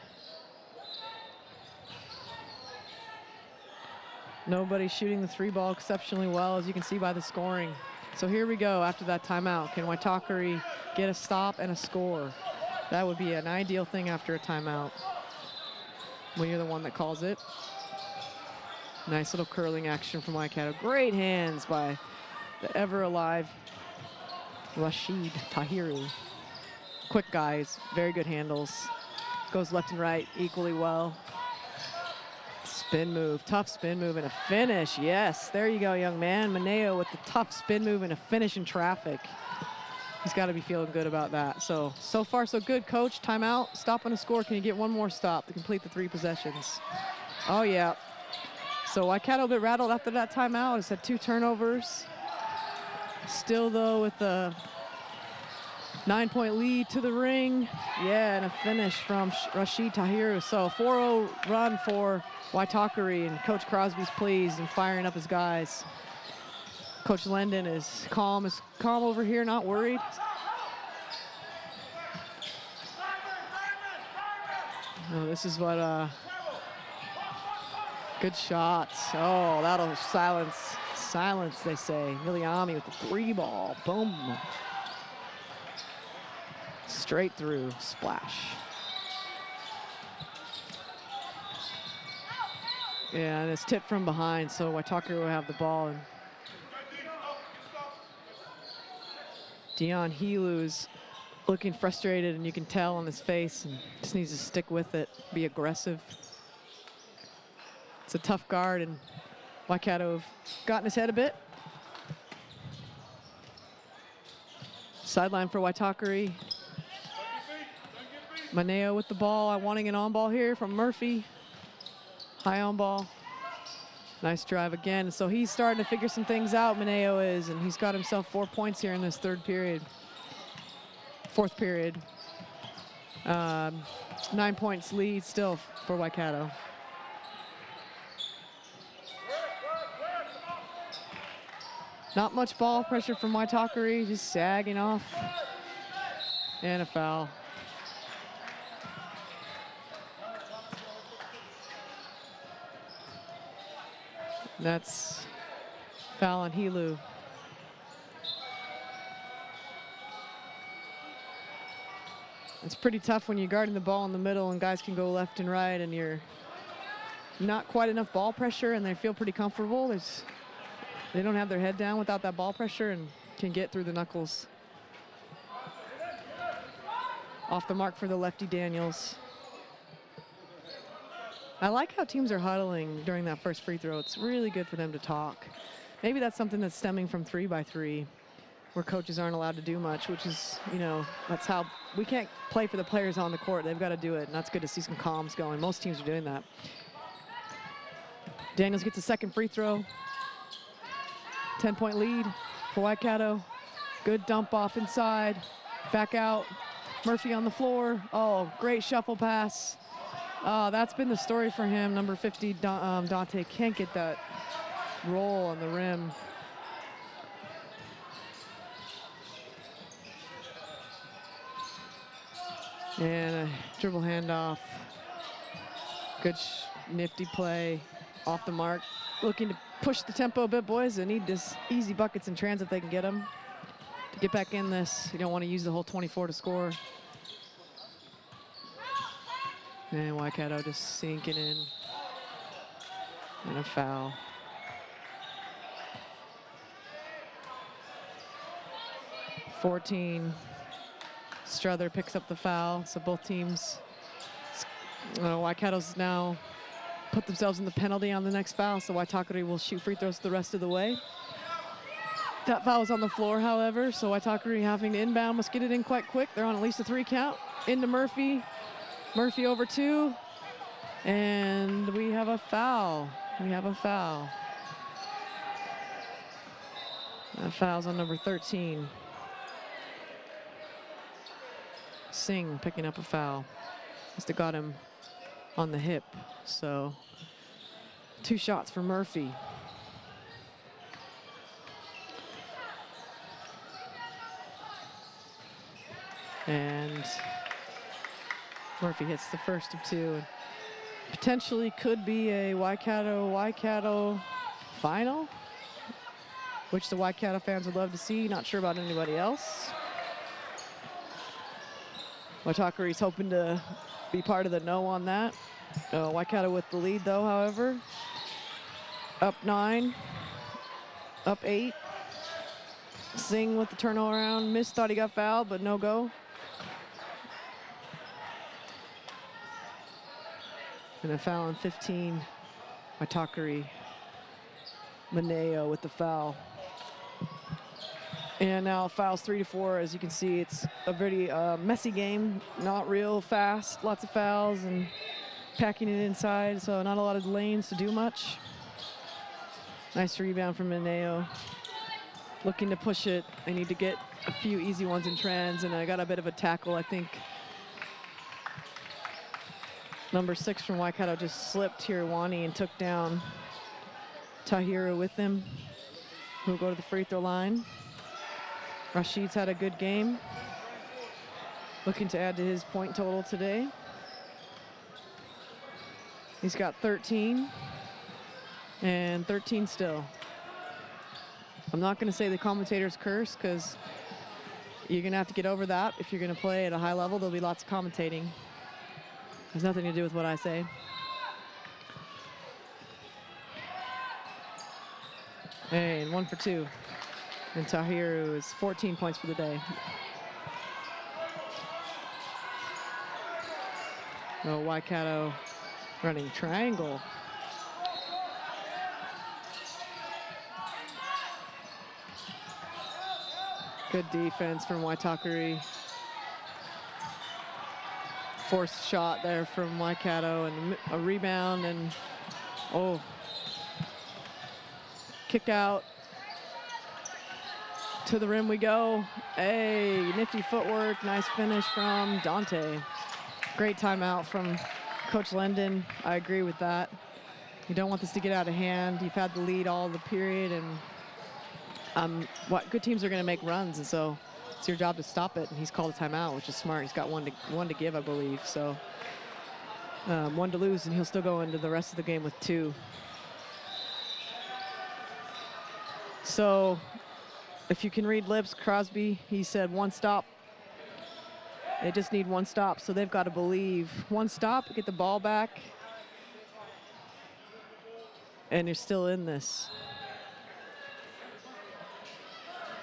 Nobody shooting the 3-ball exceptionally well, as you can see by the scoring. So here we go after that timeout. Can Waitakere get a stop and a score? That would be an ideal thing after a timeout when you're the one that calls it. Nice little curling action from Waikato. Great hands by the ever-alive Rashid Tahiru. Quick guys, very good handles. Goes left and right equally well. Spin move, tough spin move and a finish. Yes, there you go, young man. Maneo with the tough spin move and a finish in traffic. He's got to be feeling good about that. So far so good, coach. Timeout, stop on a score. Can you get one more stop to complete the 3 possessions? Oh, yeah. So Waikato a bit rattled after that timeout. It's had 2 turnovers. Still, though, with the 9-point lead to the ring. Yeah, and a finish from Rashid Tahiru. So 4-0 run for Waitakere, and Coach Crosby's pleased and firing up his guys. Coach Lendon is calm over here, not worried. Oh, this is what, good shots. Oh, that'll silence, they say. Miliami with the 3 ball, boom. Straight through, splash. Yeah, and it's tipped from behind, so Waitakere will have the ball. And Dion Helu's looking frustrated, and you can tell on his face, and just needs to stick with it, be aggressive. It's a tough guard, and Waikato have gotten his head a bit. Sideline for Waitakere. Maneo with the ball, wanting an on ball here from Murphy. High on ball. Nice drive again. So he's starting to figure some things out, Maneo is, and he's got himself 4 points here in this fourth period. 9 points lead still for Waikato. Not much ball pressure from Waitakere, just sagging off. And a foul. That's foul on Helu. It's pretty tough when you're guarding the ball in the middle and guys can go left and right and you're not quite enough ball pressure and they feel pretty comfortable. They don't have their head down without that ball pressure and can get through the knuckles. Off the mark for the lefty Daniels. I like how teams are huddling during that first free throw. It's really good for them to talk. Maybe that's something that's stemming from 3x3, where coaches aren't allowed to do much, which is, that's how we can't play for the players on the court. They've got to do it, and that's good to see some comms going. Most teams are doing that. Daniels gets a second free throw. 10-point lead for Waikato. Good dump off inside. Back out. Murphy on the floor. Oh, great shuffle pass. That's been the story for him. Number 50, Dante, can't get that roll on the rim. And a dribble handoff. Good nifty play off the mark. Looking to push the tempo a bit, boys. They need this easy buckets in transit if they can get them. To get back in this, you don't want to use the whole 24 to score. And Waikato just sinking in. And a foul. .14. Struther picks up the foul, so both teams. Waikato's now put themselves in the penalty on the next foul, so Waitakere will shoot free throws the rest of the way. That foul was on the floor, however, so Waitakere having to inbound must get it in quite quick. They're on at least a 3 count. Into Murphy. Murphy over 2. And we have a foul. That foul's on number 13. Singh picking up a foul. Must have got him on the hip. So 2 shots for Murphy. And Murphy hits the first of 2. And potentially could be a Waikato final, which the Waikato fans would love to see. Not sure about anybody else. Waitakere's hoping to be part of the no on that. Waikato with the lead, though, however. Up 9. Up 8. Singh with the turnaround. Miss thought he got fouled, but no go. And a foul on 15. Waitakere. Maneo with the foul. And now fouls 3 to 4. As you can see, it's a very messy game. Not real fast. Lots of fouls and packing it inside. So not a lot of lanes to do much. Nice rebound from Mineo. Looking to push it. They need to get a few easy ones in trans, and I got a bit of a tackle, I think. Number 6 from Waikato just slipped Hirwani and took down Tahiru with him, who'll go to the free throw line. Rashid's had a good game. Looking to add to his point total today. He's got 13 and 13 still. I'm not going to say the commentator's curse because you're going to have to get over that. If you're going to play at a high level, there'll be lots of commentating. Has nothing to do with what I say. And 1 for 2. And Tahiru is 14 points for the day. Oh, Waikato running triangle. Good defense from Waitakere. Forced shot there from Waikato and a rebound and kick out. To the rim we go. Hey, nifty footwork, nice finish from Dante. Great timeout from Coach Lendon. I agree with that. You don't want this to get out of hand. You've had the lead all the period, and good teams are going to make runs, and so it's your job to stop it. And he's called a timeout, which is smart. He's got one to give, I believe. So 1 to lose, and he'll still go into the rest of the game with 2. So if you can read lips, Crosby, he said 1 stop. They just need 1 stop, so they've got to believe 1 stop, get the ball back, and you're still in this.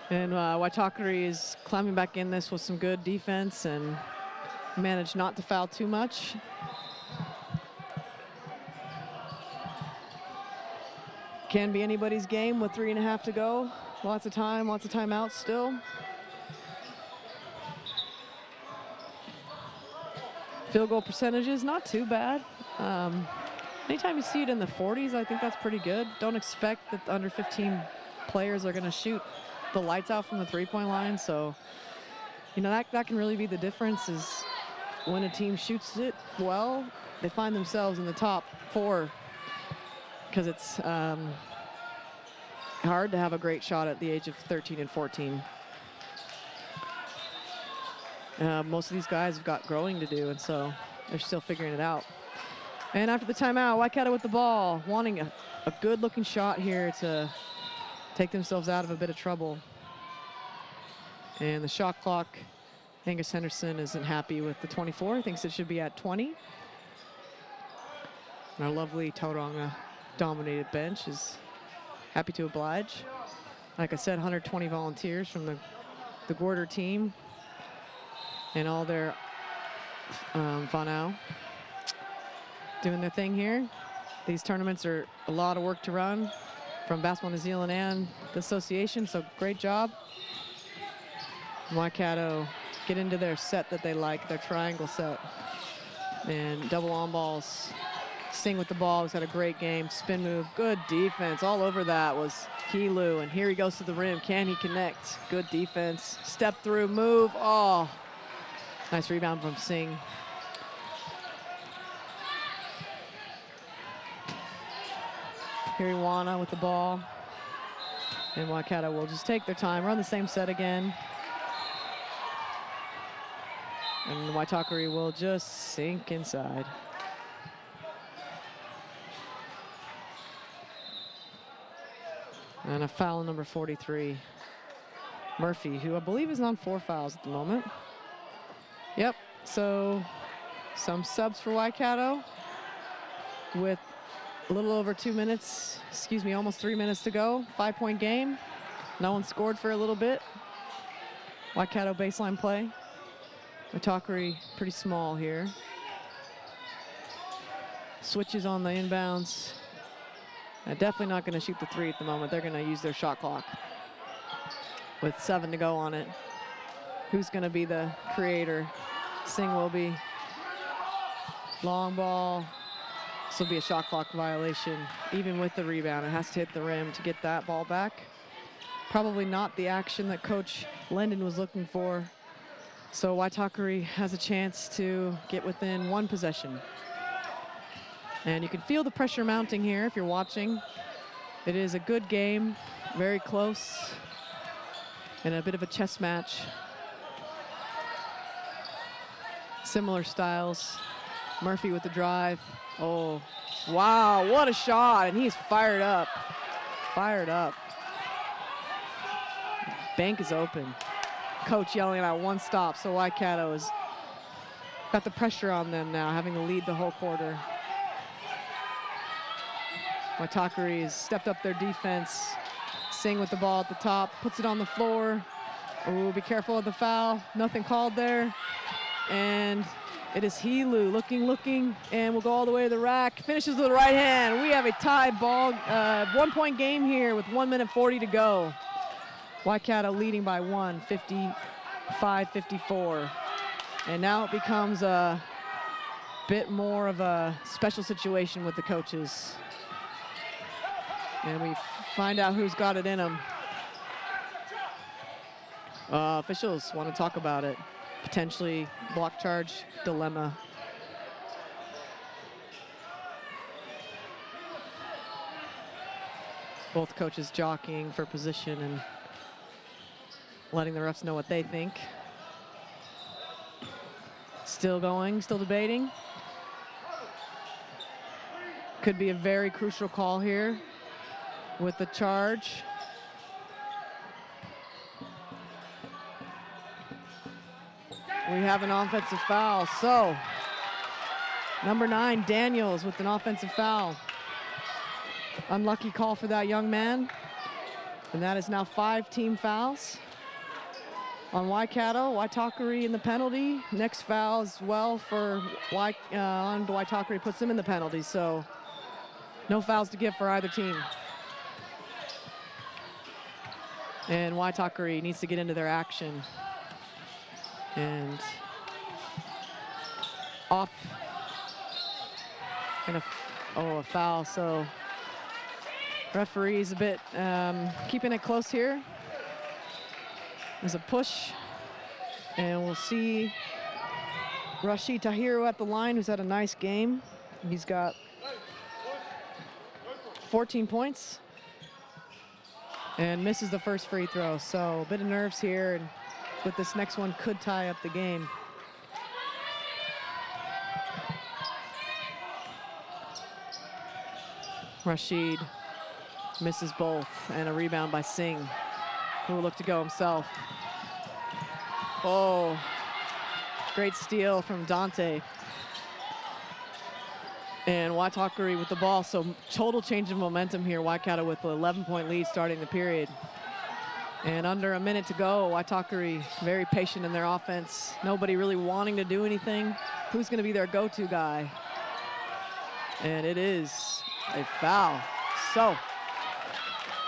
And Waitakere is climbing back in this with some good defense and managed not to foul too much. Can be anybody's game with 3.5 to go. Lots of time, lots of timeouts still. Field goal percentages, not too bad. Anytime you see it in the 40s, I think that's pretty good. Don't expect that the under 15 players are going to shoot the lights out from the 3-point line. So, you know, that can really be the difference is when a team shoots it well, they find themselves in the top 4 because it's hard to have a great shot at the age of 13 and 14. Most of these guys have got growing to do, and so they're still figuring it out. And after the timeout, Waikato with the ball, wanting a good-looking shot here to take themselves out of a bit of trouble. And the shot clock, Angus Henderson isn't happy with the 24, thinks it should be at 20. And our lovely Tauranga-dominated bench is happy to oblige. Like I said, 120 volunteers from the Gorder team and all their whānau doing their thing here. These tournaments are a lot of work to run from Basketball New Zealand and the association, so great job. Waikato get into their set that they like, their triangle set. And double on balls. Sing with the ball, he's got a great game. Spin move, good defense. All over that was Helu, and here he goes to the rim. Can he connect? Good defense. Step through, move, oh. Nice rebound from Singh. Hiriwana with the ball. And Waikato will just take their time, run the same set again. And Waitakere will just sink inside. And a foul number 43. Murphy, who I believe is on 4 fouls at the moment. Yep, so some subs for Waikato with a little over 2 minutes, excuse me, almost 3 minutes to go. 5-point game. No one scored for a little bit. Waikato baseline play. Waitakere pretty small here. Switches on the inbounds. Definitely not going to shoot the 3 at the moment. They're going to use their shot clock with 7 to go on it. Who's going to be the creator? Singh will be. Long ball. This will be a shot clock violation. Even with the rebound, it has to hit the rim to get that ball back. Probably not the action that Coach Lendon was looking for. So Waitakere has a chance to get within one possession. And you can feel the pressure mounting here if you're watching. It is a good game, very close, and a bit of a chess match. Similar styles. Murphy with the drive. Oh, wow, what a shot, and he's fired up. Fired up. Bank is open. Coach yelling at one stop, so Waikato has got the pressure on them now, having to lead the whole quarter. Waitakere has stepped up their defense. Singh with the ball at the top, puts it on the floor. Oh, be careful of the foul. Nothing called there. And it is Helu looking, and will go all the way to the rack. Finishes with the right hand. We have a tie ball, 1-point game here with 1:40 to go. Waikato leading by 1, 55-54. And now it becomes a bit more of a special situation with the coaches. And we find out who's got it in them. Officials want to talk about it. Potentially block charge dilemma. Both coaches jockeying for position and letting the refs know what they think. Still going, still debating. Could be a very crucial call here with the charge. We have an offensive foul, so number 9, Daniels with an offensive foul. Unlucky call for that young man. And that is now 5 team fouls on Waikato. Waitakere in the penalty. Next foul as well for on Waitakere, puts them in the penalty, so no fouls to give for either team. And Waitakere needs to get into their action. And off, and a foul. So referee's a bit keeping it close here. There's a push, and we'll see Rashid Tahiru at the line, who's had a nice game. He's got 14 points and misses the first free throw. So a bit of nerves here, and but this next one could tie up the game. Rashid misses both, and a rebound by Singh, who will look to go himself. Oh, great steal from Dante. And Waitakere with the ball, so total change of momentum here. Waikato with an 11-point lead starting the period. And under a minute to go, Waitakere very patient in their offense. Nobody really wanting to do anything. Who's going to be their go-to guy? And it is a foul. So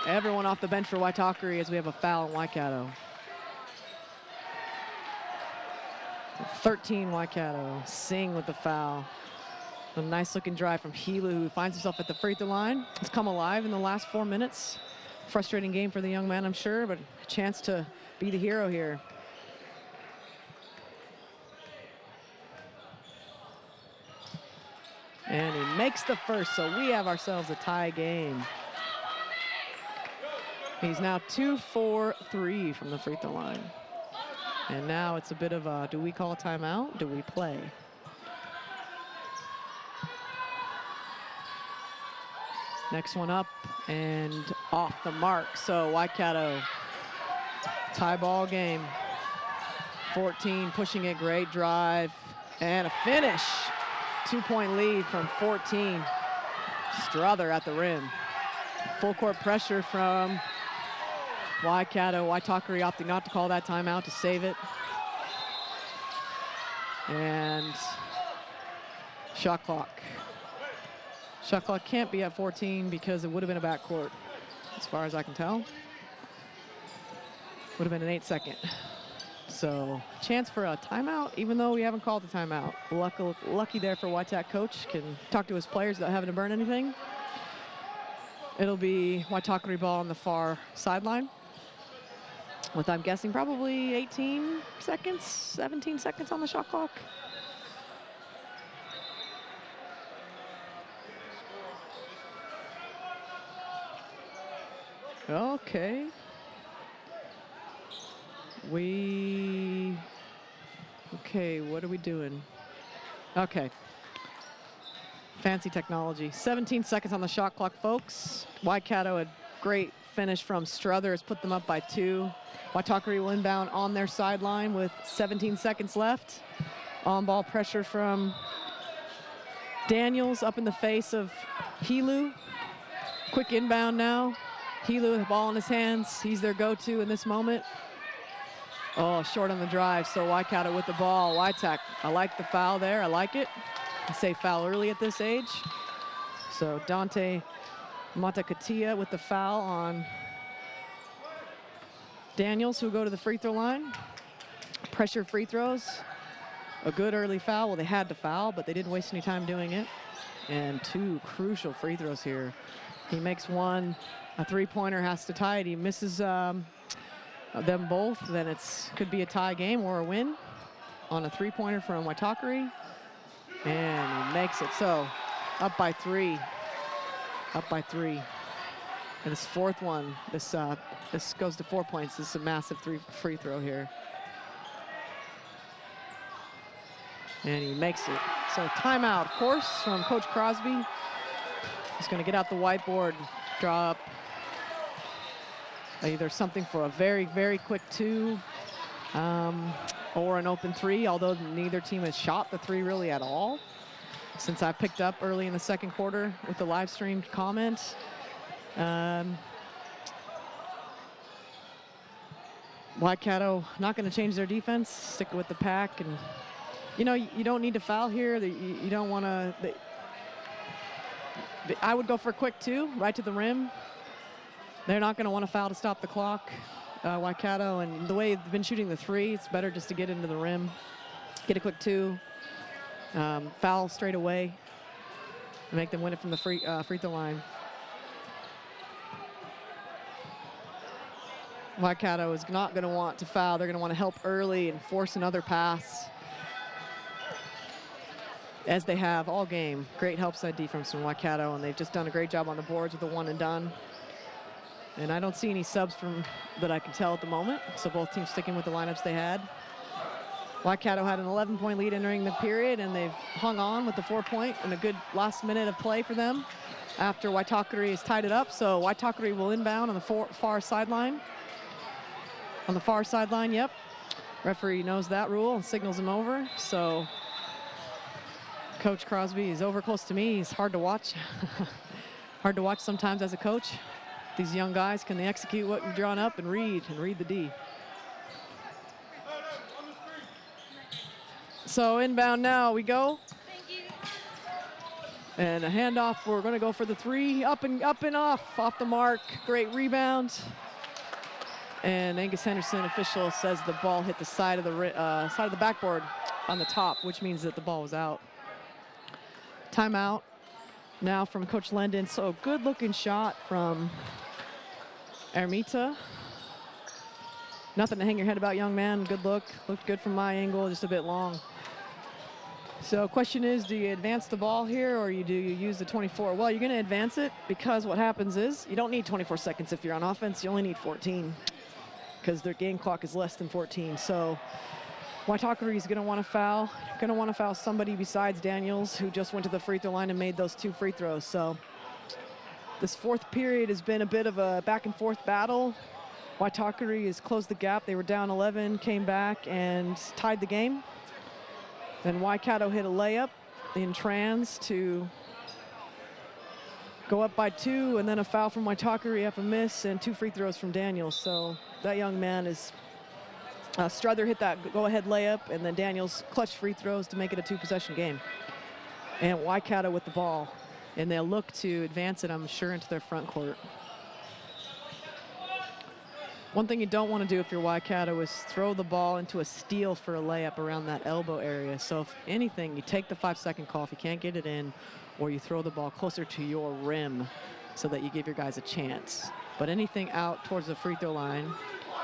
everyone off the bench for Waitakere as we have a foul in Waikato. 13 Waikato. Singh with the foul. A nice looking drive from Helu, who finds himself at the free throw line. He's come alive in the last 4 minutes. Frustrating game for the young man, I'm sure, but a chance to be the hero here. And he makes the first, so we have ourselves a tie game. He's now 2-for-3 from the free throw line. And now it's a bit of a, do we call a timeout? Do we play? Next one up and off the mark. So Waikato, tie ball game. 14 pushing it, great drive and a finish. 2-point lead from 14. Strother at the rim. Full court pressure from Waikato. Waitakere opting not to call that timeout to save it. And shot clock. Shot clock can't be at 14 because it would have been a backcourt, as far as I can tell. Would have been an 8-second So chance for a timeout, even though we haven't called a timeout. Lucky there for Waitakere coach, can talk to his players without having to burn anything. It'll be Waitakere ball on the far sideline with, I'm guessing, probably 18 seconds, 17 seconds on the shot clock. Okay. Okay, what are we doing? Okay. Fancy technology. 17 seconds on the shot clock, folks. Waikato, a great finish from Struthers, put them up by 2. Waitakere will inbound on their sideline with 17 seconds left. On-ball pressure from Daniels up in the face of Helu. Quick inbound now. Helu with the ball in his hands. He's their go-to in this moment. Oh, short on the drive, so Waikato with the ball. Waitak, I like the foul there, I like it. I say foul early at this age. So Dante Matakatia with the foul on Daniels, who go to the free throw line. Pressure free throws. A good early foul. Well, they had to foul, but they didn't waste any time doing it. And 2 crucial free throws here. He makes one. A three-pointer has to tie it. He misses them both. Then it's could be a tie game or a win on a three-pointer from Waitakere. And he makes it. So up by 3. Up by 3. And this fourth one, this goes to 4 points. This is a massive free throw here. And he makes it. So timeout, of course, from Coach Crosby. He's going to get out the whiteboard, draw up either something for a very, very quick 2 or an open 3, although neither team has shot the 3 really at all since I picked up early in the second quarter with the live stream comment. Waikato not going to change their defense, stick with the pack, and you know, you don't need to foul here. You don't want to. I would go for a quick 2 right to the rim. They're not going to want to foul to stop the clock, Waikato, and the way they've been shooting the 3, it's better just to get into the rim, get a quick 2, foul straight away, and make them win it from the free throw line. Waikato is not going to want to foul. They're going to want to help early and force another pass, as they have all game. Great help side defense from Waikato, and they've just done a great job on the boards with the 1 and done. And I don't see any subs from that I can tell at the moment, so both teams sticking with the lineups they had. Waikato had an 11-point lead entering the period, and they've hung on with the 4-point and a good last minute of play for them after Waitakere has tied it up. So Waitakere will inbound on the far sideline. On the far sideline, yep. Referee knows that rule and signals him over. So Coach Crosby is over close to me. He's hard to watch. Hard to watch sometimes as a coach. These young guys, can they execute what we've drawn up and read the D? So inbound now we go. And a handoff, we're going to go for the 3, up and off the mark. Great rebound. And Angus Henderson, official, says the ball hit the side of the backboard on the top, which means that the ball was out. Timeout now from Coach Lendon. So good looking shot from Ermita. Nothing to hang your head about, young man. Good look. Looked good from my angle, just a bit long. So question is, do you advance the ball here or do you use the 24? Well, you're going to advance it because what happens is you don't need 24 seconds if you're on offense. You only need 14 because their game clock is less than 14. So Waitakere is going to want to foul. Somebody besides Daniels, who just went to the free throw line and made those 2 free throws. So this fourth period has been a bit of a back and forth battle. Waitakere has closed the gap. They were down 11, came back and tied the game. Then Waikato hit a layup in trans to go up by 2, and then a foul from Waitakere after a miss and 2 free throws from Daniels. So that young man is Struther hit that go-ahead layup, and then Daniels clutched free throws to make it a 2-possession game. And Waikato with the ball, and they'll look to advance it, I'm sure, into their front court. One thing you don't want to do if you're Waikato is throw the ball into a steal for a layup around that elbow area. So if anything, you take the 5-second call if you can't get it in, or you throw the ball closer to your rim so that you give your guys a chance. But anything out towards the free throw line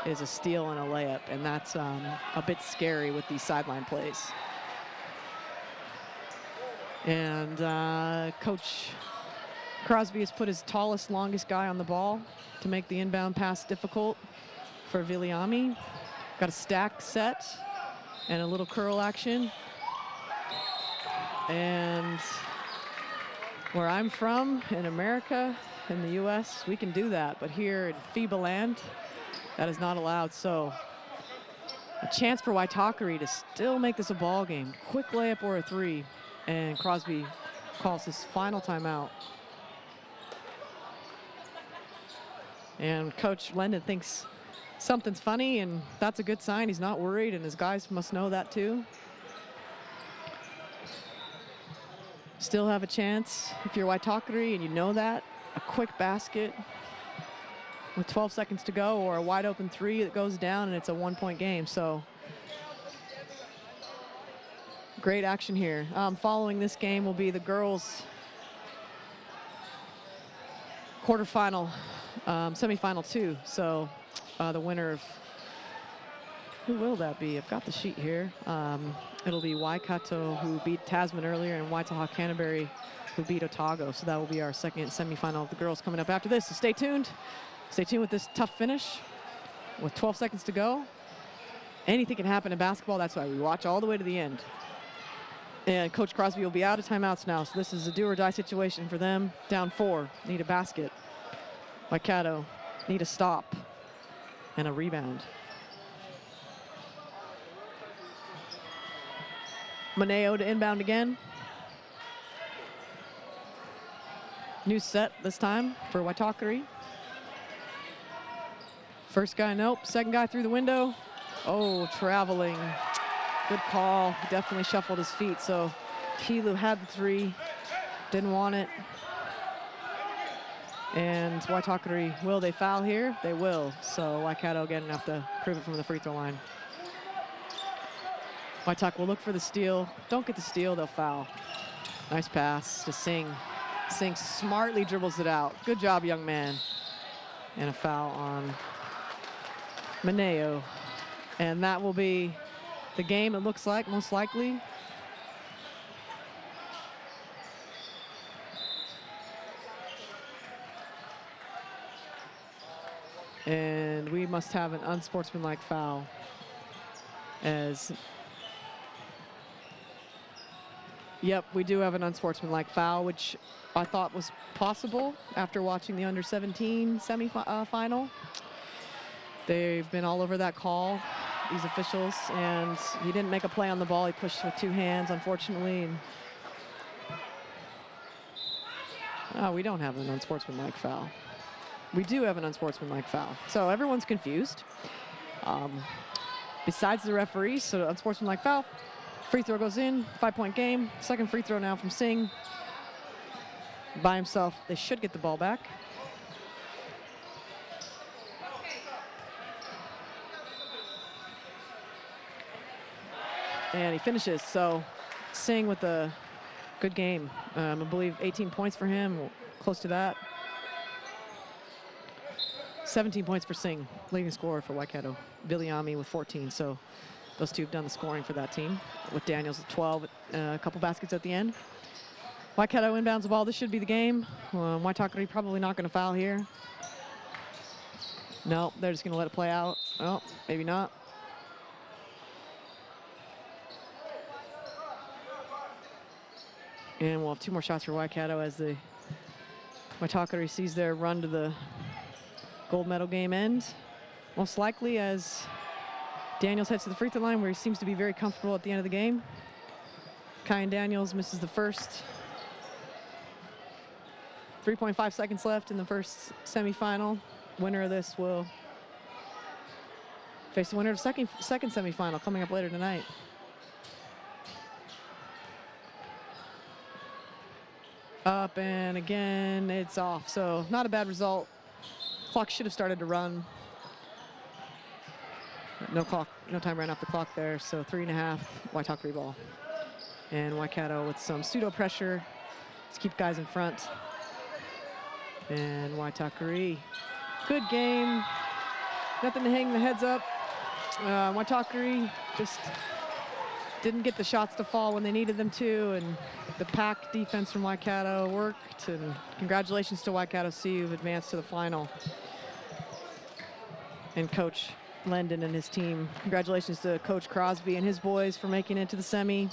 is a steal and a layup, and that's a bit scary with these sideline plays. And Coach Crosby has put his tallest, longest guy on the ball to make the inbound pass difficult for Viliami. Got a stack set and a little curl action. And where I'm from in America, in the US, we can do that. But here in FIBA land, that is not allowed. So a chance for Waitakere to still make this a ball game. Quick layup or a three. And Crosby calls his final timeout. And Coach Lendon thinks something's funny, and that's a good sign. He's not worried, and his guys must know that too. Still have a chance if you're Waitakere and you know that. A quick basket with 12 seconds to go, or a wide open three that goes down, and it's a 1-point game. So great action here. Following this game will be the girls' quarterfinal, semifinal 2. So the winner of, who will that be? I've got the sheet here. It'll be Waikato, who beat Tasman earlier, and Waitaha Canterbury, who beat Otago. So that will be our second semifinal of the girls coming up after this. So stay tuned. Stay tuned with this tough finish with 12 seconds to go. Anything can happen in basketball. That's why we watch all the way to the end. And Coach Crosby will be out of timeouts now. So this is a do or die situation for them. Down 4, need a basket. Waikato need a stop and a rebound. Maneo to inbound again. New set this time for Waitakere. First guy, nope. Second guy through the window. Oh, traveling. Good call. He definitely shuffled his feet. So Kilu had the three, didn't want it. And Waitakere, will they foul here? They will. So Waikato again have to prove it from the free throw line. Waitakere will look for the steal. Don't get the steal, they'll foul. Nice pass to Singh. Singh smartly dribbles it out. Good job, young man. And a foul on Maneo. And that will be the game, it looks like, most likely. And we must have an unsportsmanlike foul, as, yep, we do have an unsportsmanlike foul, which I thought was possible after watching the under-17 semi-final. They've been all over that call, these officials, and he didn't make a play on the ball. He pushed with 2 hands, unfortunately. And we don't have an unsportsmanlike foul. We do have an unsportsmanlike foul. So everyone's confused. Besides the referee, so unsportsmanlike foul. Free throw goes in, 5-point game. Second free throw now from Singh. By himself, they should get the ball back. And he finishes, so Singh with a good game. I believe 18 points for him, close to that. 17 points for Singh, leading scorer for Waikato. Viliami with 14, so those two have done the scoring for that team, with Daniels at 12, a couple baskets at the end. Waikato inbounds the ball. This should be the game. Waitakere probably not going to foul here. No, they're just going to let it play out. Oh, maybe not. And we'll have 2 more shots for Waikato as the Waitakere sees their run to the gold medal game end. Most likely as Daniels heads to the free throw line, where he seems to be very comfortable at the end of the game. Kyan Daniels misses the first. 3.5 seconds left in the first semifinal. Winner of this will face the winner of the second semifinal coming up later tonight. Up and again, it's off. So not a bad result. Clock should have started to run. No clock, no time ran off the clock there, so 3.5 Waitakere ball. And Waikato with some pseudo pressure to keep guys in front. And Waitakere, good game. Nothing to hang the heads up. Waitakere just didn't get the shots to fall when they needed them to, and the pack defense from Waikato worked, and congratulations to Waikato C, who've advanced to the final. And Coach Lendon and his team. Congratulations to Coach Crosby and his boys for making it to the semi.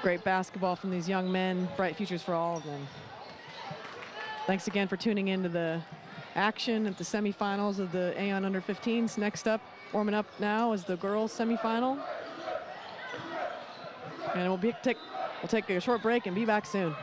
Great basketball from these young men, bright futures for all of them. Thanks again for tuning into the action at the semifinals of the AON Under 15s. Next up, warming up now, is the girls semifinal. And we'll take a short break and be back soon.